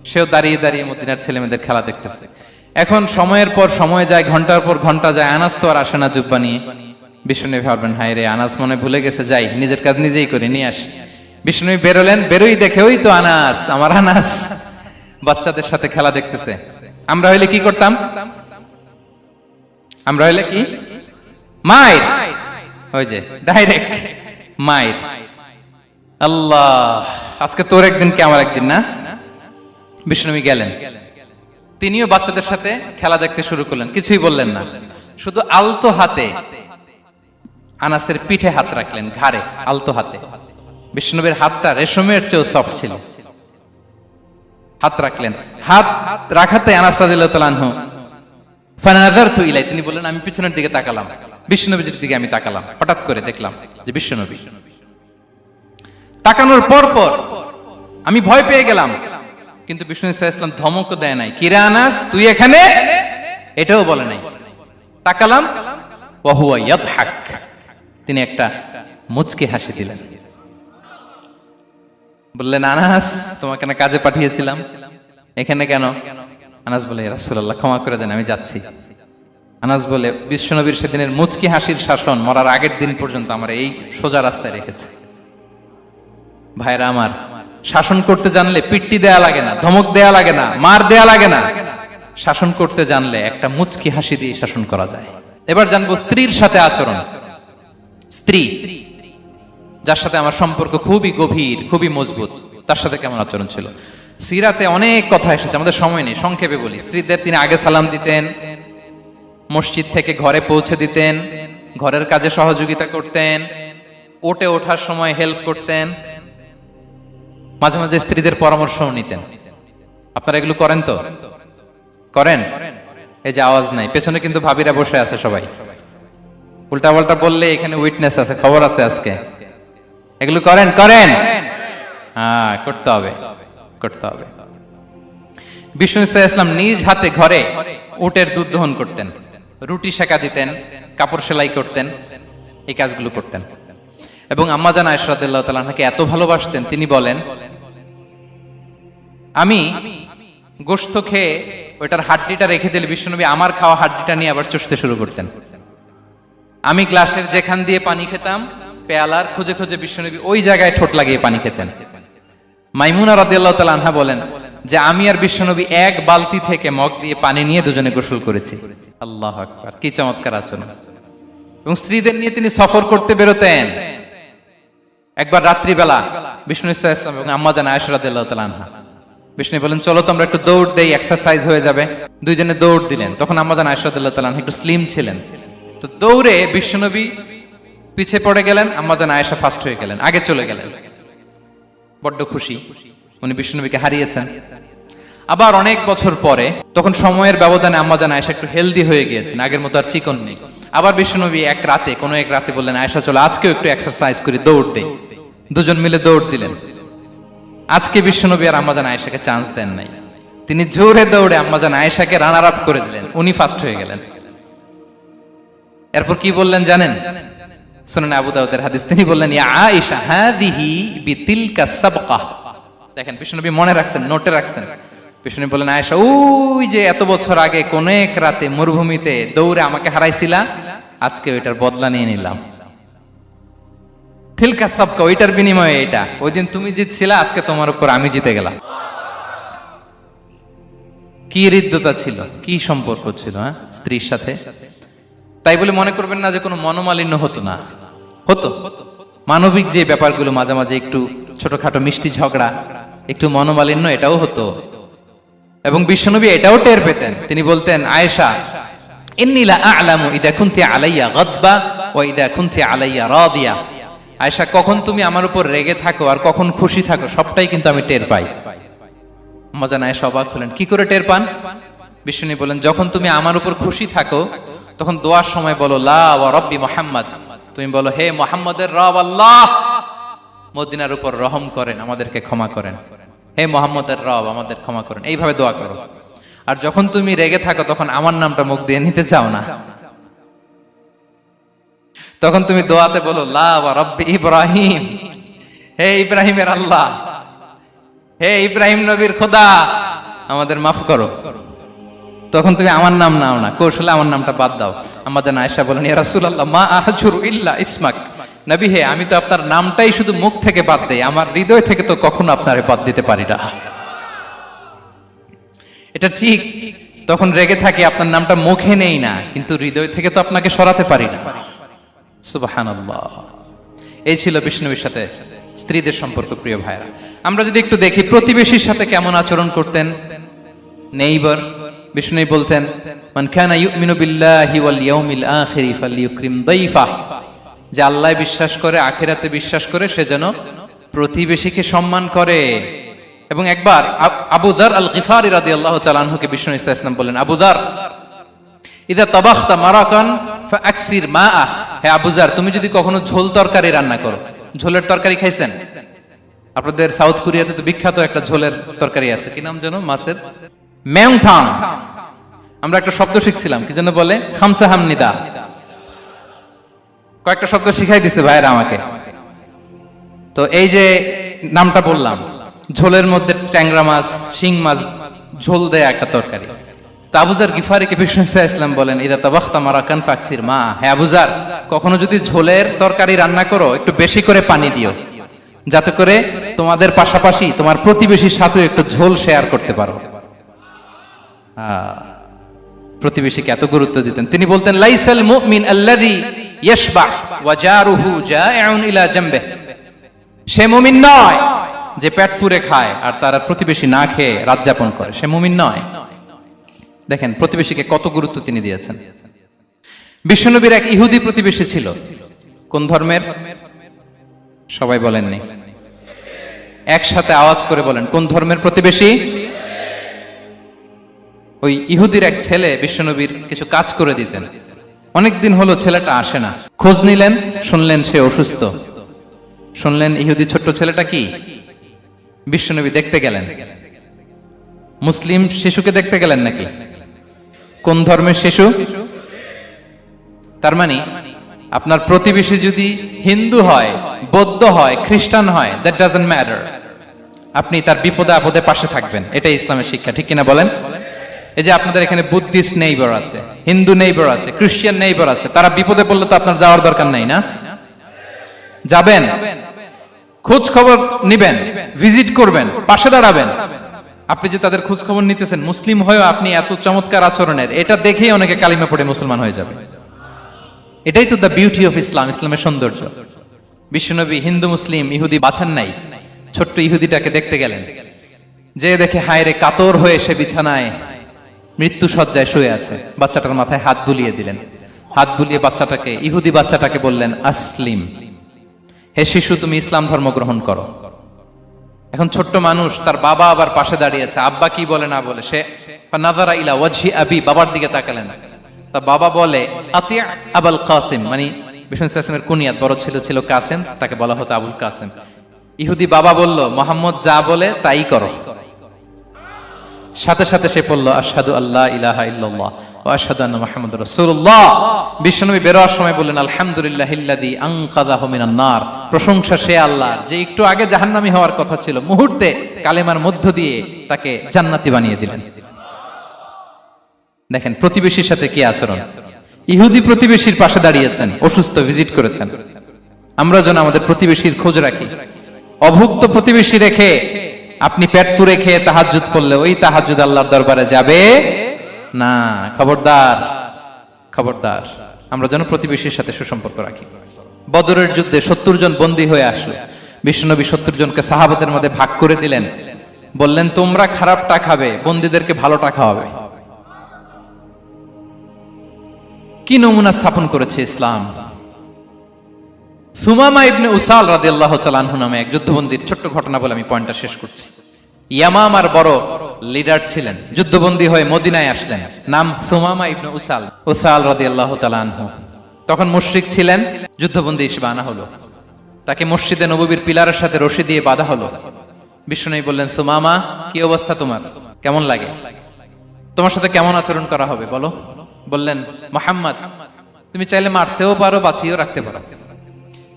সেও দাঁড়িয়ে দাঁড়িয়ে মদিনার ছেলেমেয়েদের খেলা দেখতেছে। এখন সময়ের পর সময় যায়, ঘন্টার পর ঘন্টা যায়, আনাস তো আর আসে না জুব্বা নিয়ে। বিশ্বনবী ভাববেন, হায় রে, আনাস মনে ভুলে গেছে, যাই নিজের কাজ নিজেই করে নিয়ে আসি। বিষ্ণু বেরোলেন, বেরোই দেখে ওই তো আনাস, আমার আনাস বাচ্চাদের সাথে খেলা দেখতেছে। আমরা হইলে কি করতাম? আমরা হইলে কি মায়ের, ওই যে ডাইরেক্ট মায়ের। আল্লাহ, আজকে তোর একদিন কি আমার একদিন না। বিষ্ণুনবী গেলেন, তিনিও বাচ্চাদের সাথে খেলা দেখতে শুরু করলেন, কিছুই বললেন না, শুধু আলতো হাতে আনাসের পিঠে হাত রাখলেন, ঘাড়ে আলতো হাতে। বিষ্ণুনবীর হাতটা রেশমের চেয়েও সফট ছিল। হাত রাখলেন, হাত রাখাতে আনাস রাদিয়াল্লাহু তাআলা আনহু ফানাযারতু ইলাই, তিনি বললেন আমি পিছনের দিকে তাকালাম, বিষ্ণুনবীর দিকে আমি তাকালাম, হঠাৎ করে দেখলাম যে বিষ্ণুনবী। তাকানোর পর পর আমি ভয় পেয়ে গেলাম, কিন্তু বিষ্ণু সাল্লাল্লাহু আলাইহি ওয়াসাল্লাম ধমকও দেয় নাই, কিরে আনাস তুই এখানে, এটাও বলে নাই। তাকালাম, ওয়া হুয়া ইয়াদহাক, তিনি একটা মুচকি হাসি দিলেন। বললেন আনাস তোমাকে না কাজে পাঠিয়েছিলাম, এখানে কেন? আনাস বলে ইয়া রাসূলুল্লাহ ক্ষমা করে দেন, আমি যাচ্ছি। আনাস বলে বিশ্বনবীর সেদিনের মুচকি হাসির শাসন মরার আগের দিন পর্যন্ত আমার এই সোজা রাস্তায় রেখেছে। ভাইরা আমার, শাসন করতে জানলে পিট্টি দেয়া লাগে না, ধমক দেয়া লাগে না, মার দেয়া লাগে না। শাসন করতে জানলে একটা মুচকি হাসি দিয়ে শাসন করা যায়। এবার জানবো স্ত্রীর সাথে আচরণ। স্ত্রী যার সাথে আমার সম্পর্ক খুবই গভীর, খুবই মজবুত, তার সাথে কেমন আচরণ ছিল। সিরাতে অনেক কথা এসেছে, আমাদের সময় নেই, সংক্ষেপে বলি। স্ত্রীদের তিনি আগে সালাম দিতেন, মসজিদ থেকে ঘরে পৌঁছে দিতেন, ঘরের কাজে সহযোগিতা করতেন, ওঠে ওঠার সময় হেল্প করতেন, মাঝে মাঝে স্ত্রীদের পরামর্শও নিতেন। আপনারা এগুলো করেন তো? করেন? এই যে আওয়াজ নাই, পেছনে কিন্তু ভাবিরা বসে আছে সবাই। উল্টা পাল্টা বললে এখানে উইটনেস আছে, খবর আছে আজকে। এগুলো করেন? করেন? হ্যাঁ, করতে হবে, করতে হবে। বিষ্ণু সাল্লাল্লাহু আলাইহি ওয়াসাল্লাম নিজ হাতে ঘরে উটের দুধ দহন করতেন, রুটি সেকা দিতেন, কাপড় সেলাই করতেন, এই কাজগুলো করতেন। এবং আম্মা জান আয়েশা রাদিয়াল্লাহু তাআলা আনহাকে এত ভালোবাসতেন, তিনি বলেন আমি গোশত খেয়ে ওইটার হাড্ডিটা রেখে দিলে বিশ্বনবী আমার খাওয়া হাড্ডিটা নিয়ে আবার চুষতে শুরু করতেন। আমি গ্লাসের যেখান দিয়ে পানি খেতাম, পেয়ালার খুঁজে খুঁজে বিশ্বনবী ওই জায়গায় ঠোঁট লাগিয়ে পানি খেতেন। মাইমুনা রাদিয়াল্লাহু তাআলা আনহা বলেন যে আমি আর বিশ্বনবী এক বালতি থেকে মগ দিয়ে পানি নিয়ে দুজনে গোসল করেছি। আল্লাহু আকবার, কি চমৎকার আচরণ। এবং স্ত্রীদের নিয়ে তিনি সফর করতে বেরোতেন। একবার রাত্রিবেলা বিষ্ণু সাল্লাল্লাহু আলাইহি ওয়াসাল্লাম এবং আম্মা জান আয়েশা রাদিয়াল্লাহু তাআলা আনহা, বিষ্ণু বলেন চলো তো আমরা একটু দৌড় দেই, এক্সারসাইজ হয়ে যাবে। দুইজনে দৌড় দিলেন। তখন আম্মা জান আয়েশা রাদিয়াল্লাহু তাআলা আনহা একটু স্লিম ছিলেন, তো দৌড়ে বিশ্বনবী পিছে পড়ে গেলেন, আম্মা জান আয়েশা ফার্স্ট হয়ে গেলেন, আগে চলে গেলেন। বড্ড খুশি, উনি বিশ্বনবীকে হারিয়েছেন। আবার অনেক বছর পরে, তখন সময়ের ব্যবধানে আম্মা জান আয়েশা একটু হেলদি হয়ে গিয়েছেন, আগের মতো আর চিকন নেই। আবার বিশ্বনবী কোনো এক রাতে বললেন আয়েশা চলো আজকেও একটু এক্সারসাইজ করি, দৌড় দেই। দুজন মিলে দৌড় দিলেন। আজকে বিশ্বনবী আর আম্মা জান আয়েশাকে চান্স দেন নাই, তিনি জোরে দৌড়ে আম্মা জান আয়েশাকে রানার আপ করে দিলেন, উনি ফার্স্ট হয়ে গেলেন। এরপর কি বললেন জানেন? সুনানে আবু দাউদের হাদিস, তিনি বললেন ইয়া আয়েশা হাদিহি বিতিলকা সাবকা। দেখেন বিশ্বনবী মনে রাখছেন, নোটে রাখছেন। বিশ্বনবী বললেন আয়েশা ওই যে এত বছর আগে কোন এক রাতে মরুভূমিতে দৌড়ে আমাকে হারাইছিলা, আজকে ওইটার বদলা নিয়ে নিলাম। তিলকা সাবকা, ওইটার বিনিময়ে এটা। ওই দিন তুমি জিতছিলা, আজকে তোমার উপর আমি জিতে গেলাম। কি হৃদ্যতা ছিল, কি সম্পর্ক ছিল স্ত্রীর সাথে। তাই বলে মনে করবেন না যে কোনো মনোমালিন্য হতো না, হতো। মানবিক যে ব্যাপারগুলো মাঝে মাঝে একটু ছোটখাটো মিষ্টি ঝগড়া, একটু মনোমালিন্য, এটাও হতো। এবং বিশ্বনবী এটাও টের পেতেন। তিনি বলতেন আয়েশা ইন্নী লা আ'লামু ইযা কুনতি আলাইয়া গাদবা ওয়া ইযা কুনতি আলাইয়া রাদিয়া। আয়েশা কখন তুমি আমার উপর রেগে থাকো আর কখন খুশি থাকো সবটাই কিন্তু আমি টের পাই। আম্মা জান আয়েশা অবাক হলেন, কি করে টের পান? বিশ্বনবী বলেন যখন তুমি আমার উপর খুশি থাকো তখন দোয়ার সময় বলো লা ওয়া রাব্বি মুহাম্মদ, তুমি বলো হে মুহাম্মদের রব আল্লাহ মদিনার উপর রহম করেন, আমাদেরকে ক্ষমা করেন, হে মুহাম্মদের রব আমাদের ক্ষমা করেন, এইভাবে দোয়া করো। আর যখন তুমি রেগে থাকো তখন আমার নামটা মুখ দিয়ে নিতে চাও না, তখন তুমি দোয়াতে বলো লা ওয়া রাব্বি ইব্রাহিম, হে ইব্রাহিমের আল্লাহ, হে ইব্রাহিম নবীর খোদা আমাদের মাফ করো। তখন তুমি আমার নাম নাও না, কৌশলে আমার নামটা বাদ দাও। আম্মা জান আয়েশা বলেন ইয়া রাসূলুল্লাহ মা আহজুরু ইল্লা ইসমাক, নবী হে, আমি তো আপনার নামটাই শুধু মুখ থেকে বাদ দেই, আমার হৃদয় থেকে তো কখনো আপনারে বাদ দিতে পারি না। এটা ঠিক, তখন রেগে থাকে, আপনার নামটা মুখে নেই না, কিন্তু হৃদয় থেকে তো আপনাকে সরাতে পারি না। সুবহানাল্লাহ। এই ছিল বিষ্ণুবীর সাথে স্ত্রীদের সম্পর্ক। প্রিয় ভাইরা, আমরা যদি একটু দেখি প্রতিবেশীর সাথে কেমন আচরণ করতেন নেইবার। বিষ্ণু বলতেন, মান কানা ইউমিনু বিল্লাহি ওয়াল ইয়াউমিল আখিরি ফালইউকরিম দাইফা, যে আল্লাহ বিশ্বাস করে, আখিরাতে বিশ্বাস করে, সে যেন প্রতিবেশীকে সম্মান করে। এবং একবার আবু যার আল গিফারি রাদিয়াল্লাহু তাআলা আনহুকে বিষ্ণু ইসা ইসলাম বললেন, আবু যার, ইদা তাবাখতা মারাকান ফাআকসির মাআ, হে আবু যার, তুমি যদি কখনো ঝোল তরকারি রান্না করো, ঝোলের তরকারি খাইছেন? আপনাদের সাউথ কোরিয়াতে তো বিখ্যাত একটা ঝোলের তরকারি আছে, কি নাম যেন, মাছের মেংথাং। আমরা একটা শব্দ শিখছিলাম, কি যেন বলে, খামসা হামনিদা। কয়েকটা শব্দ শিখাই দিছে ভাইরা আমাকে। তো এই যে নামটা বললাম, ঝোলের মধ্যে ট্যাংরা মাছ, শিং মাছ ঝোল দেয়া একটা তরকারি। তো আবু যার গিফারিকে বিষ্ণু ইসলাম বলেন, ইদা তাবাখতা মারাকান ফাকফির মা, হে আবু যার, কখনো যদি ঝোলের তরকারি রান্না করো, একটু বেশি করে পানি দিও, যাতে করে তোমাদের পাশাপাশি তোমার প্রতিবেশীর সাথে একটু ঝোল শেয়ার করতে পারো। প্রতিবেশীকে এত গুরুত্ব দিতেন। তিনি বলতেন, লাইসাল মুমিন আল্লাযী ইয়াশবা ওয়া জারুহু জাইউন ইলা জামবিহি, সে মুমিন নয় যে পেট পুরে খায় আর তার প্রতিবেশী না খেয়ে রাত যাপন করে, সে মুমিন নয়। দেখেন প্রতিবেশীকে কত গুরুত্ব তিনি দিয়েছেন। বিশ্বনবীর এক ইহুদি প্রতিবেশী ছিল। কোন ধর্মের? সবাই বলেননি, একসাথে আওয়াজ করে বলেন, কোন ধর্মের প্রতিবেশী? ওই ইহুদির এক ছেলে বিশ্বনবীর কিছু কাজ করে দিতেন। অনেকদিন হলো ছেলেটা আসে না। খোঁজ নিলেন, শুনলেন সে অসুস্থ। শুনলেন ইহুদি ছোট্ট ছেলেটা কি? বিশ্বনবী দেখতে গেলেন। মুসলিম শিশুকে দেখতে গেলেন নাকি? কোন ধর্মের শিশু? তার মানে আপনার প্রতিবেশী যদি হিন্দু হয়, বৌদ্ধ হয়, খ্রিস্টান হয়, দ্যাট ডাজন্ট ম্যাটার, আপনি তার বিপদে আপদে পাশে থাকবেন। এটাই ইসলামের শিক্ষা, ঠিক কিনা বলেন? এই যে আপনাদের এখানে বুদ্ধিস্ট নেইবার আছে, হিন্দু নেইবার আছে, খ্রিস্টান নেইবার আছে, তারা বিপদে পড়লে তো আপনার যাওয়ার দরকার নাই, না? যাবেন, খোঁজ খবর নিবেন, ভিজিট করবেন, পাশে দাঁড়াবেন। আপনি যে তাদের খোঁজ খবর নিতেছেন, মুসলিম হয়েও আপনি এত চমৎকার আচরণের, এটা দেখেই অনেকে কালিমা পড়ে মুসলমান হয়ে যাবে। এটাই তো দ্য বিউটি অফ ইসলাম, ইসলামের সৌন্দর্য। বিশ্বনবী হিন্দু মুসলিম ইহুদি বাছান নাই, ছোট্ট ইহুদিটাকে দেখতে গেলেন। যে দেখে হায় রে, কাতর হয়ে সে বিছানায় মৃত্যু শয্যায় শুয়ে আছে। বাচ্চাটার মাথায় হাত বুলিয়ে দিলেন। হাত বুলিয়ে বাচ্চাটাকে, ইহুদি বাচ্চাটাকে বললেন, আসলিম, হে শিশু, তুমি ইসলাম ধর্ম গ্রহণ করো। এখন ছোট্ট মানুষ, তার বাবা আবার পাশে দাঁড়িয়ে আছে, আব্বা কি বলে না বলে, সে নাযারা ইলা ওয়াজহি আবি, বাবার দিকে তাকালেন। তা বাবা বলে, আতিয়া আবুল কাসিম, মানে বিষ্ণু ইসলামের কুনিয়াত, বড় ছেলে ছিল কাসিম, তাকে বলা হতো আবুল কাসিম। ইহুদি বাবা বলল, মুহাম্মদ যা বলে তাই করো। সাথে সাথে সে বলল, আশহাদু আল্লা ইলাহা ইল্লাল্লাহ ওয়া আশহাদু আন্না মুহাম্মাদুর রাসূলুল্লাহ। বিশ্বনবী বের হওয়ার সময় বললেন, আলহামদুলিল্লাহিল্লাযী আনকাযাহু মিনান নার, প্রশংসা সে আল্লাহ যে একটু আগে জাহান্নামী হওয়ার কথা ছিল, মুহূর্তে কালেমার মধ্য দিয়ে তাকে জান্নাতি বানিয়ে দিলেন। দেখেন প্রতিবেশীর সাথে কি আচরণ। ইহুদি প্রতিবেশীর পাশে দাঁড়িয়েছেন, অসুস্থ, ভিজিট করেছেন। আমরা যেন আমাদের প্রতিবেশীর খোঁজ রাখি। অভুক্ত প্রতিবেশী রেখে আপনি পেট পুরে খেয়ে তাহাজ্জুদ করলে ওই তাহাজ্জুদ আল্লাহর দরবারে যাবে না। খবরদার, খবরদার, আমরা যেন প্রতিবেশীর সাথে সুসম্পর্ক রাখি। বদরের যুদ্ধে 70 জন বন্দী হয়ে আসলো। বিশ্বনবী 70 জনকে সাহাবাদের মধ্যে ভাগ করে দিলেন, বললেন, তোমরা খারাপটা খাবে, বন্দীদেরকে ভালোটা খাওয়াবে। কি নমুনা স্থাপন করেছে ইসলাম। সুমামা ইবনে উসাল রাদিয়াল্লাহু তাআলা আনহু নামে এক যুদ্ধবন্দীর ছোট্ট ঘটনা বলে আমি পয়েন্টটা শেষ করছি। ইয়ামামার বড় লিডার ছিলেন, যুদ্ধবন্দী হয়ে মদিনায় আসলেন, নাম সুমামা ইবনে উসাল রাদিয়াল্লাহু তাআলা আনহু। তখন মুশরিক ছিলেন, যুদ্ধবন্দী হিসেবে আনা হলো। তাকে মসজিদে নববীর পিলারের সাথে রশি দিয়ে বাঁধা হলো। বিষ্ণুনবী বললেন, সুমামা, কি অবস্থা তোমার, কেমন লাগে, তোমার সাথে কেমন আচরণ করা হবে বলো? বললেন, মুহাম্মদ, তুমি চাইলে মারতেও পারো, বাঁচিয়েও রাখতে পারো।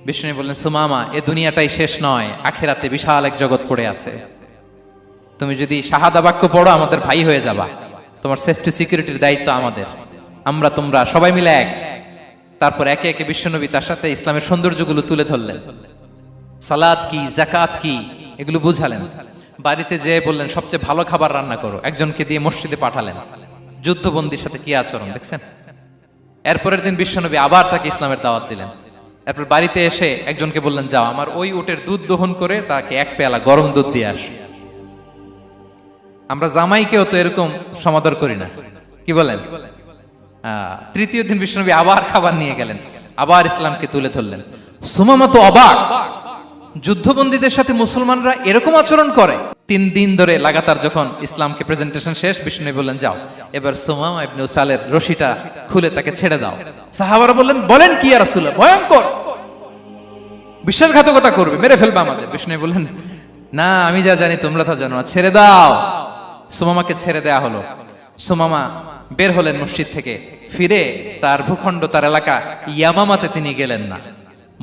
বিষ্ণু বললেন, সুমামা, এ দুনিয়াটাই শেষ নয়, আখিরাতে বিশাল এক জগৎ পড়ে আছে। তুমি যদি শাহাদা বাক্য পড়ো, আমাদের ভাই হয়ে যাবা। তোমার সেফটি সিকিউরিটির দায়িত্ব আমাদের। আমরা তোমরা সবাই মিলে এক। তারপর একে একে বিশ্বনবী তার সাথে ইসলামের সৌন্দর্যগুলো তুলে ধরলেন, সালাত কি, জাকাত কি, এগুলো বুঝালেন। বাড়িতে যেয়ে বললেন সবচেয়ে ভালো খাবার রান্না করো, একজনকে দিয়ে মসজিদে পাঠালেন। যুদ্ধবন্দীর সাথে কি আচরণ দেখছেন। এরপরের দিন বিশ্বনবী আবার তাকে ইসলামের দাওয়াত দিলেন। এরপর বাড়িতে এসে একজনকে বললেন, যাও আমার ওই উটের দুধ দহন করে তাকে এক পেয়ালা গরম দুধ দিয়ে আস। আমরা জামাইকেও তো এরকম সমাদর করি না, কি বলেন? তৃতীয় দিন বিশ্বনবী আবার খাবার নিয়ে গেলেন, আবার ইসলামকে তুলে ধরলেন। সুমামা তো অবাক, যুদ্ধবন্দীদের সাথে মুসলমানরা এরকম আচরণ করে। 3 দিন ধরে লাগাতার যখন ইসলামকে প্রেজেন্টেশন শেষ, বিষ্ণু বললেন, যাও এবার সুমামা ইবনে উসালের রশিটা খুলে তাকে ছেড়ে দাও। সাহাবারা বললেন, বলেন কি ইয়া রাসূলুল্লাহ, ভয়ঙ্কর, বিশ্বাসঘাতকতা করবে, মেরে ফেলবে আমাদের। বিষ্ণু বললেন, না আমি যা জানি তোমরা তা জানো না, ছেড়ে দাও। সুমামাকে ছেড়ে দেয়া হলো। সুমামা বের হলেন মসজিদ থেকে, ফিরে তার ভূখণ্ড, তার এলাকা ইয়ামামাতে তিনি গেলেন না।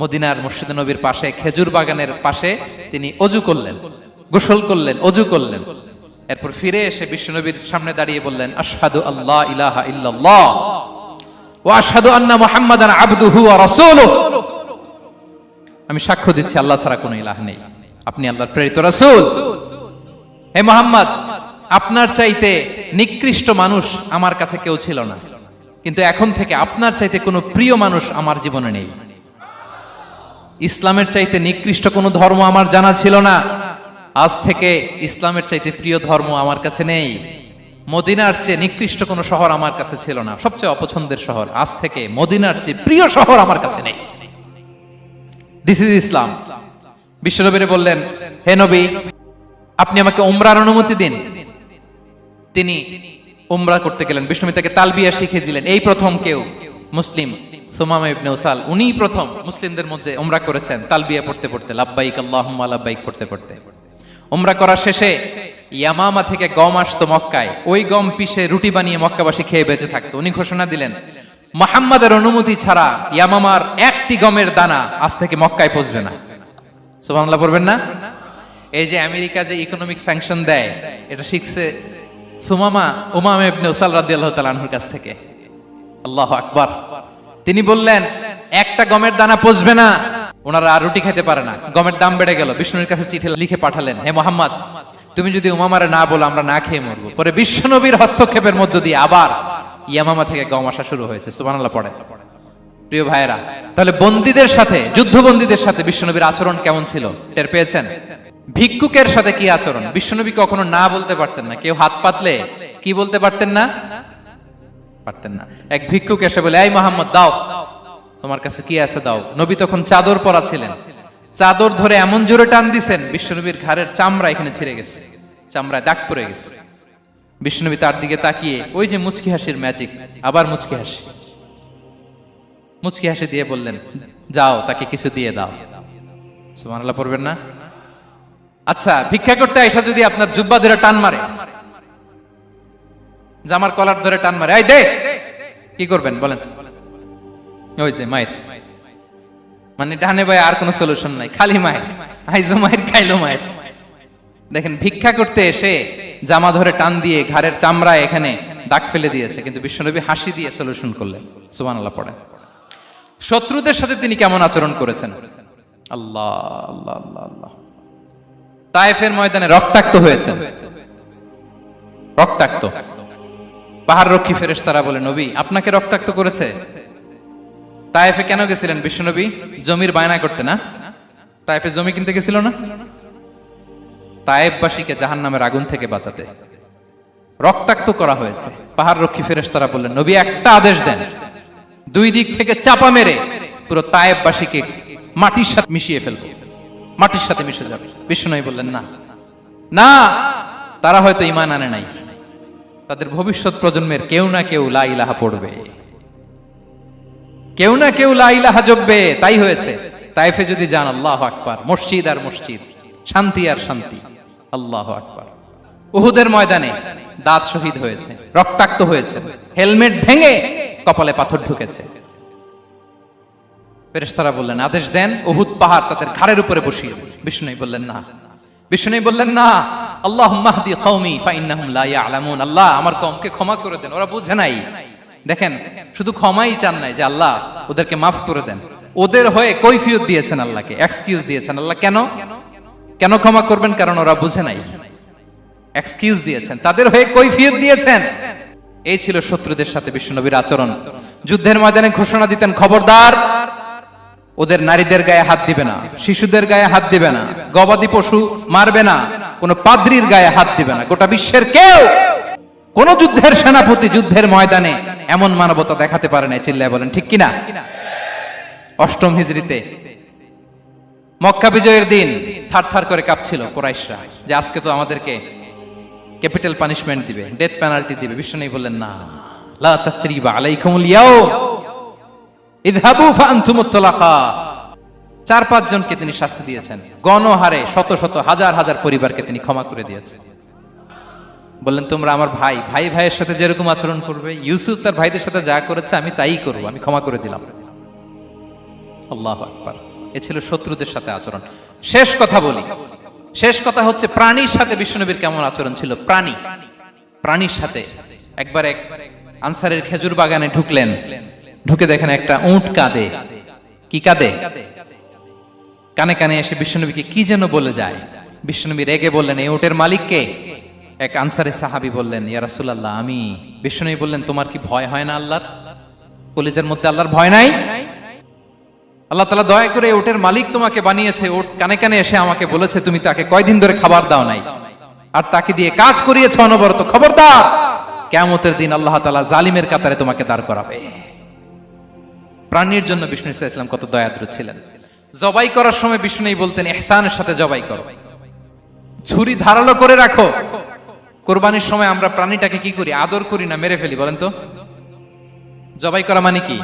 মদিনার মসজিদে নবীর পাশে খেজুর বাগানের পাশে তিনি অজু করলেন, গোসল করলেন, অজু করলেন। এরপর ফিরে এসে বিশ্বনবীর সামনে দাঁড়িয়ে বললেন, আশহাদু আল্লা ইলাহা ইল্লাল্লাহ ওয়া আশহাদু আন্না মুহাম্মাদান আবদুহু ওয়া রাসূলুহু। আমি সাক্ষ্য দিচ্ছি আল্লাহ ছাড়া কোনো ইলাহ নেই, আপনি আল্লাহর প্রেরিত রাসূল। হে মুহাম্মদ, আপনার চাইতে নিকৃষ্ট মানুষ আমার কাছে কেউ ছিল না, কিন্তু এখন থেকে আপনার চাইতে কোনো প্রিয় মানুষ আমার জীবনে নেই। ইসলামের চাইতে নিকৃষ্ট কোনো ধর্ম আমার জানা ছিল না, আজ থেকে ইসলামের চাইতে প্রিয় ধর্ম আমার কাছে নেই। মদিনার চেয়ে নিকৃষ্ট কোনো শহর আমার কাছে ছিল না, সবচেয়ে অপছন্দের শহর, আজ থেকে মদিনার চেয়ে প্রিয় শহর আমার কাছে নেই। দিস ইজ ইসলাম। বিশ্বনবী বললেন, হে নবী, আপনি আমাকে উমরার অনুমতি দিন। তিনি উমরা করতে গেলেন। বিষ্ণু তাকে তালবিয়া শিখিয়ে দিলেন। এই প্রথম কেউ মুসলিম, সুমামা ইবনে উসাল, উনিই প্রথম মুসলিমদের মধ্যে উমরা করেছেন তালবিয়া পড়তে পড়তে, লাব্বাইক আল্লাহুম্মা লাব্বাইক পড়তে পড়তে। উমরা করার শেষে ইয়ামামা থেকে গম আসতো মক্কায়, ওই গম পিষে রুটি বানিয়ে মক্কাবাসী খেয়ে বেঁচে থাকতো। উনি ঘোষণা দিলেন, মুহাম্মাদের অনুমতি ছাড়া ইয়ামামার একটি গমের দানা আজ থেকে মক্কায় পৌঁছবে না। সুবহানাল্লাহ পড়বেন না? এই যে আমেরিকা যে ইকোনমিক স্যাংশন দেয়, এটা শিখছে সুমামা উমামা ইবনে উসাল রাদিয়াল্লাহু তাআলা আনহুর কাছ থেকে। আল্লাহু আকবার। তিনি বললেন, একটা গমের দানা পচবে না, ওনারা আর রুটি খেতে পারে না। গমের দাম বেড়ে গেল। বিষ্ণুর কাছে চিঠি লিখে পাঠালেন, হে মুহাম্মদ, তুমি যদি উমামারে না বলো আমরা না খেয়ে মরবো। পরে বিশ্বনবীর হস্তক্ষেপের মধ্য দিয়ে আবার ইয়ামামা থেকে গম আসা শুরু হয়েছে। সুবহানাল্লাহ পড়েন। প্রিয় ভাইয়েরা, তাহলে বন্দীদের সাথে, যুদ্ধবন্দীদের সাথে বিশ্বনবীর আচরণ কেমন ছিল টের পেয়েছেন? ভিক্ষুকের সাথে কি আচরণ? বিশ্বনবী কখনো না বলতে পারতেন না। কেউ হাত পাতলে কি বলতে পারতেন না? পারতেন না। এক ভিক্ষুক এসে বলে, এই মুহাম্মদ দাও, তোমার কাছে কি আছে দাও। নবী তখন চাদর পরা ছিলেন, চাদর ধরে এমন জোরে টান দিছেন বিশ্বনবীর ঘাড়ের চামড়া এখানে ছিঁড়ে গেছে, চামড়ায় দাগ পড়ে গেছে। বিশ্বনবী তার দিকে তাকিয়ে, ওই যে মুচকি হাসির ম্যাজিক, আবার মুচকি হাসি, মুচকি হাসি দিয়ে বললেন, যাও তাকে কিছু দিয়ে দাও। সুবহানাল্লাহ পড়বেন না? আচ্ছা, ভিক্ষা করতে আইসা যদি আপনার জুব্বা ধরে টান মারে, জামার কলার ধরে টান মারে, এই দে, কি করবেন বলেন? ওই যে মায়ের, মানে ডানে ভাই আর কোনো সলিউশন নাই, খালি মায়ের, আইজো মায়ের খাইলো মায়ের। দেখেন, ভিক্ষা করতে এসে জামা ধরে টান দিয়ে ঘাড়ের চামড়ায় এখানে দাগ ফেলে দিয়েছে, কিন্তু বিশ্বনবী হাসি দিয়ে সলিউশন করলেন। সুবহানাল্লাহ পড়েন। শত্রুদের সাথে তিনি কেমন আচরণ করেছেন? আল্লাহ আল্লাহ আল্লাহ আল্লাহ। তায়েফের ময়দানে রক্তাক্ত হয়েছেন, রক্তাক্ত। পাহাড় রক্ষী ফেরেশতারা বলে, নবী আপনাকে রক্তাক্ত করেছে? তায়েফে কেন গেছিলেন বিশ্বনবী? জমির বায়না করতে না? তায়েফে জমি কিনতে গেছিল না? তায়েফবাসীকে জাহান্নামের আগুন থেকে বাঁচাতে রক্তাক্ত করা হয়েছে। পাহাড় রক্ষী ফেরেশতারা বললেন, নবী একটা আদেশ দেন, দুই দিক থেকে চাপা মেরে পুরো তায়েফবাসীকে মাটির সাথে মিশিয়ে ফেলবো, মাটির সাথে মিশে যাবে। বিশ্বনবী বললেন, না না, তারা হয়তো ঈমান আনে নাই, তাদের ভবিষ্যৎ প্রজন্মের কেউ না কেউ লা ইলাহা পড়বে, কেউ না কেউ লা ইলাহা জপবে, তাই হয়েছে। তায়েফে যদি যান, আল্লাহু আকবার, মসজিদ আর মসজিদ, শান্তি আর শান্তি। আল্লাহু আকবার। উহুদের ময়দানে দাঁত শহীদ হয়েছে, রক্তাক্ত হয়েছে, হেলমেট ভেঙে কপালে পাথর ঢুকেছে। ফেরেশতারা বললেন, আদেশ দেন উহুদ পাহাড় তাদের ঘাড়ের উপরে বসিয়ে দেন। বিষ্ণু বললেন, না। বিষ্ণু বললেন, না, আল্লাহুম্মা হদি কওমি ফাইন্নাহুম লা ইয়ালামুন। আল্লাহ আমার কওমকে ক্ষমা করে দেন, ওরা বুঝে নাই। দেখেন, শুধু ক্ষমাই চান নাই যে আল্লাহ ওদেরকে মাফ করে দেন, ওদের হয়ে কৈফিয়ত দিয়েছেন আল্লাহকে, এক্সকিউজ দিয়েছেন। আল্লাহ কেন কেন ক্ষমা করবেন? কারণ ওরা বুঝে নাই। এক্সকিউজ দিয়েছেন, তাদের হয়ে কৈফিয়ত দিয়েছেন। এই ছিল শত্রুদের সাথে বিশ্বনবীর আচরণ। যুদ্ধের ময়দানে ঘোষণা দিতেন, খবরদার, ওদের নারীদের গায়ে হাত দিবে না, শিশুদের গায়ে হাত দিবে না, গবাদি পশু মারবে না, কোন পাদ্রীর গায়ে হাত দিবে না। গোটা বিশ্বের কেউ, কোন যুদ্ধের সেনাপতি যুদ্ধের ময়দানে এমন মানবতা দেখাতে পারে না। চিল্লায় বলেন ঠিক কিনা? অষ্টম হিজরিতে মক্কা বিজয়ের দিন থারথার করে কাঁপছিল কুরাইশরা যে আজকে তো আমাদেরকে ক্যাপিটাল পানিশমেন্ট দিবে, ডেথ পেনাল্টি দিবে। বিশ্বনবী বললেন, না, লা তাসরিবা আলাইকুমুল ইয়াউম ইযহাবু ফাআনতুমুত তালাকা। 4-5 জনকে তিনি শাস্তি দিয়েছেন, গণহারে শত শত হাজার হাজার পরিবারকে তিনি ক্ষমা করে দিয়েছেন। বললেন, তোমরা আমার ভাই, ভাই ভাইয়ের সাথে যেরকম আচরণ করবে, ইউসুফ তার ভাইদের সাথে যা করেছে আমি তাই করব, আমি ক্ষমা করে দিলাম। আল্লাহু আকবার। এ ছিল শত্রুদের সাথে আচরণ। শেষ কথা বলি, শেষ কথা হচ্ছে প্রাণীর সাথে বিশ্বনবীর কেমন আচরণ ছিল। প্রাণীর সাথে একবার এক আনসারের খেজুর বাগানে ঢুকলেন, ঢুকে দেখেন একটা উট কাঁদে। কি কাঁদে? কানে কানে এসে বিশ্বনবীকে কি যেন বলে যায়। বিশ্বনবী রেগে বললেন, এই উটের মালিক কে? এক আনসারে সাহাবী বললেন, ইয়া রাসূলুল্লাহ আমি। বিশ্বনবী বললেন, তোমার কি ভয় হয় না আল্লাহর? কলিজার মধ্যে আল্লাহর ভয় নাই? আল্লাহ তাআলা দয়া করে উটের মালিক তোমাকে বানিয়েছে, উট কানে কানে এসে আমাকে বলেছে তুমি তাকে কয়দিন ধরে খাবার দাও নাই, আর তাকে দিয়ে কাজ করিয়েছে অনবরত। খবরদার, কিয়ামতের দিন আল্লাহ তাআলা জালিমের কাতারে তোমাকে দাঁড় করাবে। প্রাণীর জন্য বিষ্ণু ইসা ইসলাম কত দয়াদ্র ছিলেন। জবাই করার সময় বিষ্ণু বলতেন, ইহসানের সাথে জবাই করো, ছুরি ধারালো করে রাখো। কোরবানির সময় আমরা প্রাণীটাকে কি করি? আদর করি না, মেরে ফেলি। বলেন তো, জবাই করা মানে কি?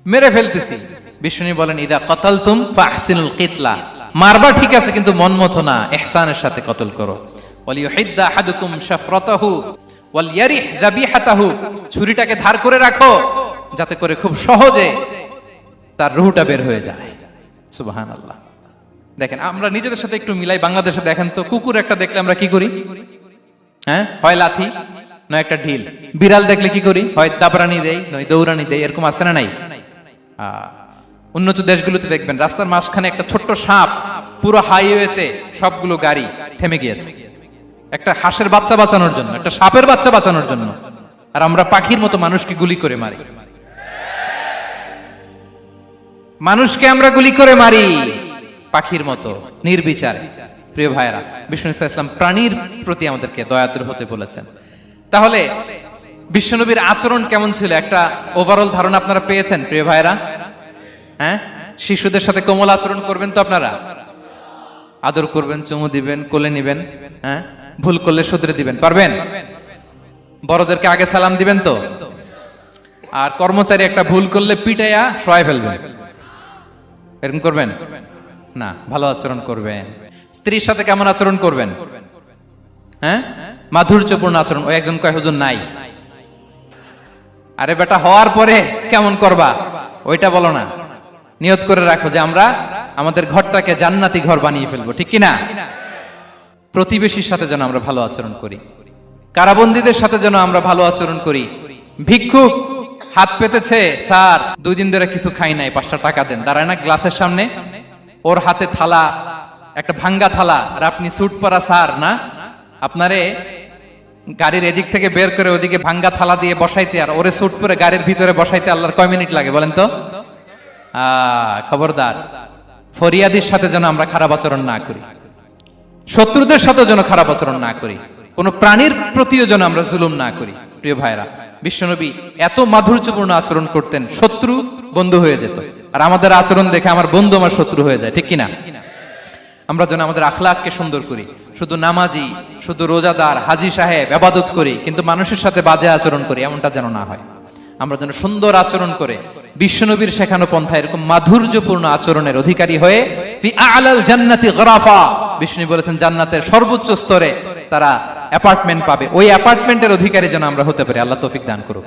মেরে ফেলতেছি। বিষ্ণু বলেন, ইদা কাতালতুম ফাহসিনুল কিতলা, মারবা ঠিক আছে কিন্তু মন মতো না, ইহসানের সাথে কতল করো। ওয়ালিয়ুহিদ্দা আহাদুকুম শাফরাতাহু ওয়ালইয়ারিহ যাবিহাতাহু, ছুরিটাকে ধার করে রাখো যাতে করে খুব সহজে তার রূহটা বের হয়ে যায়। সুবহানাল্লাহ। দেখেন, আমরা নিজেদের সাথে একটু মিলাই। বাংলাদেশে দেখেন তো, কুকুর একটা দেখলে আমরা কি করি? হ্যাঁ, হয় লাথি নয় একটা ঢিল। বিড়াল দেখলে কি করি? হয় দাবরানি দেই নয় দৌড়ানি দেই। এরকম আছে না নাই? উন্নত দেশগুলোতে দেখবেন রাস্তার মাঝখানে একটা ছোট্ট সাপ, পুরো হাইওয়েতে সবগুলো গাড়ি থেমে গিয়েছে একটা হাঁসের বাচ্চা বাঁচানোর জন্য, একটা সাপের বাচ্চা বাঁচানোর জন্য। আর আমরা পাখির মতো মানুষকে গুলি করে মারি। মানুষকে আমরা গুলি করে মারি পাখির মতো নির্বিচারে। প্রিয় ভাইরা, বিষ্ণু ইসলাম প্রাণীর প্রতি আমাদেরকে দয়াদ্র হতে বলেছেন। তাহলে বিশ্বনবীর আচরণ কেমন ছিল একটা ওভারঅল ধারণা আপনারা পেয়েছেন প্রিয় ভাইরা? হ্যাঁ, শিশুদের সাথে কোমল আচরণ করবেন তো আপনারা? আদর করবেন, চুমু দিবেন, কোলে নিবেন। হ্যাঁ, ভুল করলে শুধরে দিবেন, পারবেন? বড়দেরকে আগে সালাম দিবেন তো? আর কর্মচারী একটা ভুল করলে পিটাইয়া শোয়ায় ফেলবেন, এরকম করবেন না? ভালো আচরণ করবেন। স্ত্রীর সাথে কেমন আচরণ করবেন? হ্যাঁ, মাধুর্যপূর্ণ আচরণ। ওই একজন কয়, হুজুর নাই। আরে বেটা, হওয়ার পরে কেমন করবা ওইটা বলো না। নিয়ত করে রাখো যে আমরা আমাদের ঘরটাকে জান্নাতি ঘর বানিয়ে ফেলবো, ঠিক কিনা? প্রতিবেশীর সাথে যেন আমরা ভালো আচরণ করি, কারাবন্দীদের সাথে যেন আমরা ভালো আচরণ করি। ভিক্ষুক হাত পেতেছে, স্যার 2 দিন ধরে কিছু খাই নাই, 5টা টাকা দেন। দাঁড়ায় না গ্লাসের সামনে, ওর হাতে থালা, একটা ভাঙ্গা থালা, আর আপনি স্যুট পরা স্যার না, আপনারে গাড়ির এদিক থেকে বের করে ওদিকে ভাঙ্গা থালা দিয়ে বসাইতে, আর ওরে স্যুট পরে গাড়ির ভিতরে বসাইতে আল্লাহর কয় মিনিট লাগে বলেন তো? খবরদার, ফরিয়াদির সাথে যেন আমরা খারাপ আচরণ না করি, শত্রুদের সাথে যেন খারাপ আচরণ না করি, কোন প্রাণীর প্রতিও যেন আমরা জুলুম না করি। প্রিয় ভাইরা, বিশ্বনবী এত মাধুর্যপূর্ণ আচরণ করতেন, শত্রু বন্ধু হয়ে যেত। আর আমাদের আচরণ দেখে আমার বন্ধু আমার শত্রু হয়ে যায়, ঠিক কিনা? আমরা যেন আমাদের আখলাককে সুন্দর করি। শুধু নামাজি, শুধু রোজাদার, হাজি সাহেব ইবাদত করি কিন্তু মানুষের সাথে বাজে আচরণ করি, এমনটা যেন না হয়। আমরা যেন সুন্দর আচরণ করে বিশ্বনবীর শেখানো পন্থা এরকম মাধুর্যপূর্ণ আচরণের অধিকারী হয়ে ফি আ'লাল জান্নাতি গরাফা, বিষ্ণু বলেছেন জান্নাতের সর্বোচ্চ স্তরে তারা অ্যাপার্টমেন্ট পাবে। ওই অ্যাপার্টমেন্টের অধিকারী যেন আমরা হতে পারি। আল্লাহ তৌফিক দান করুক।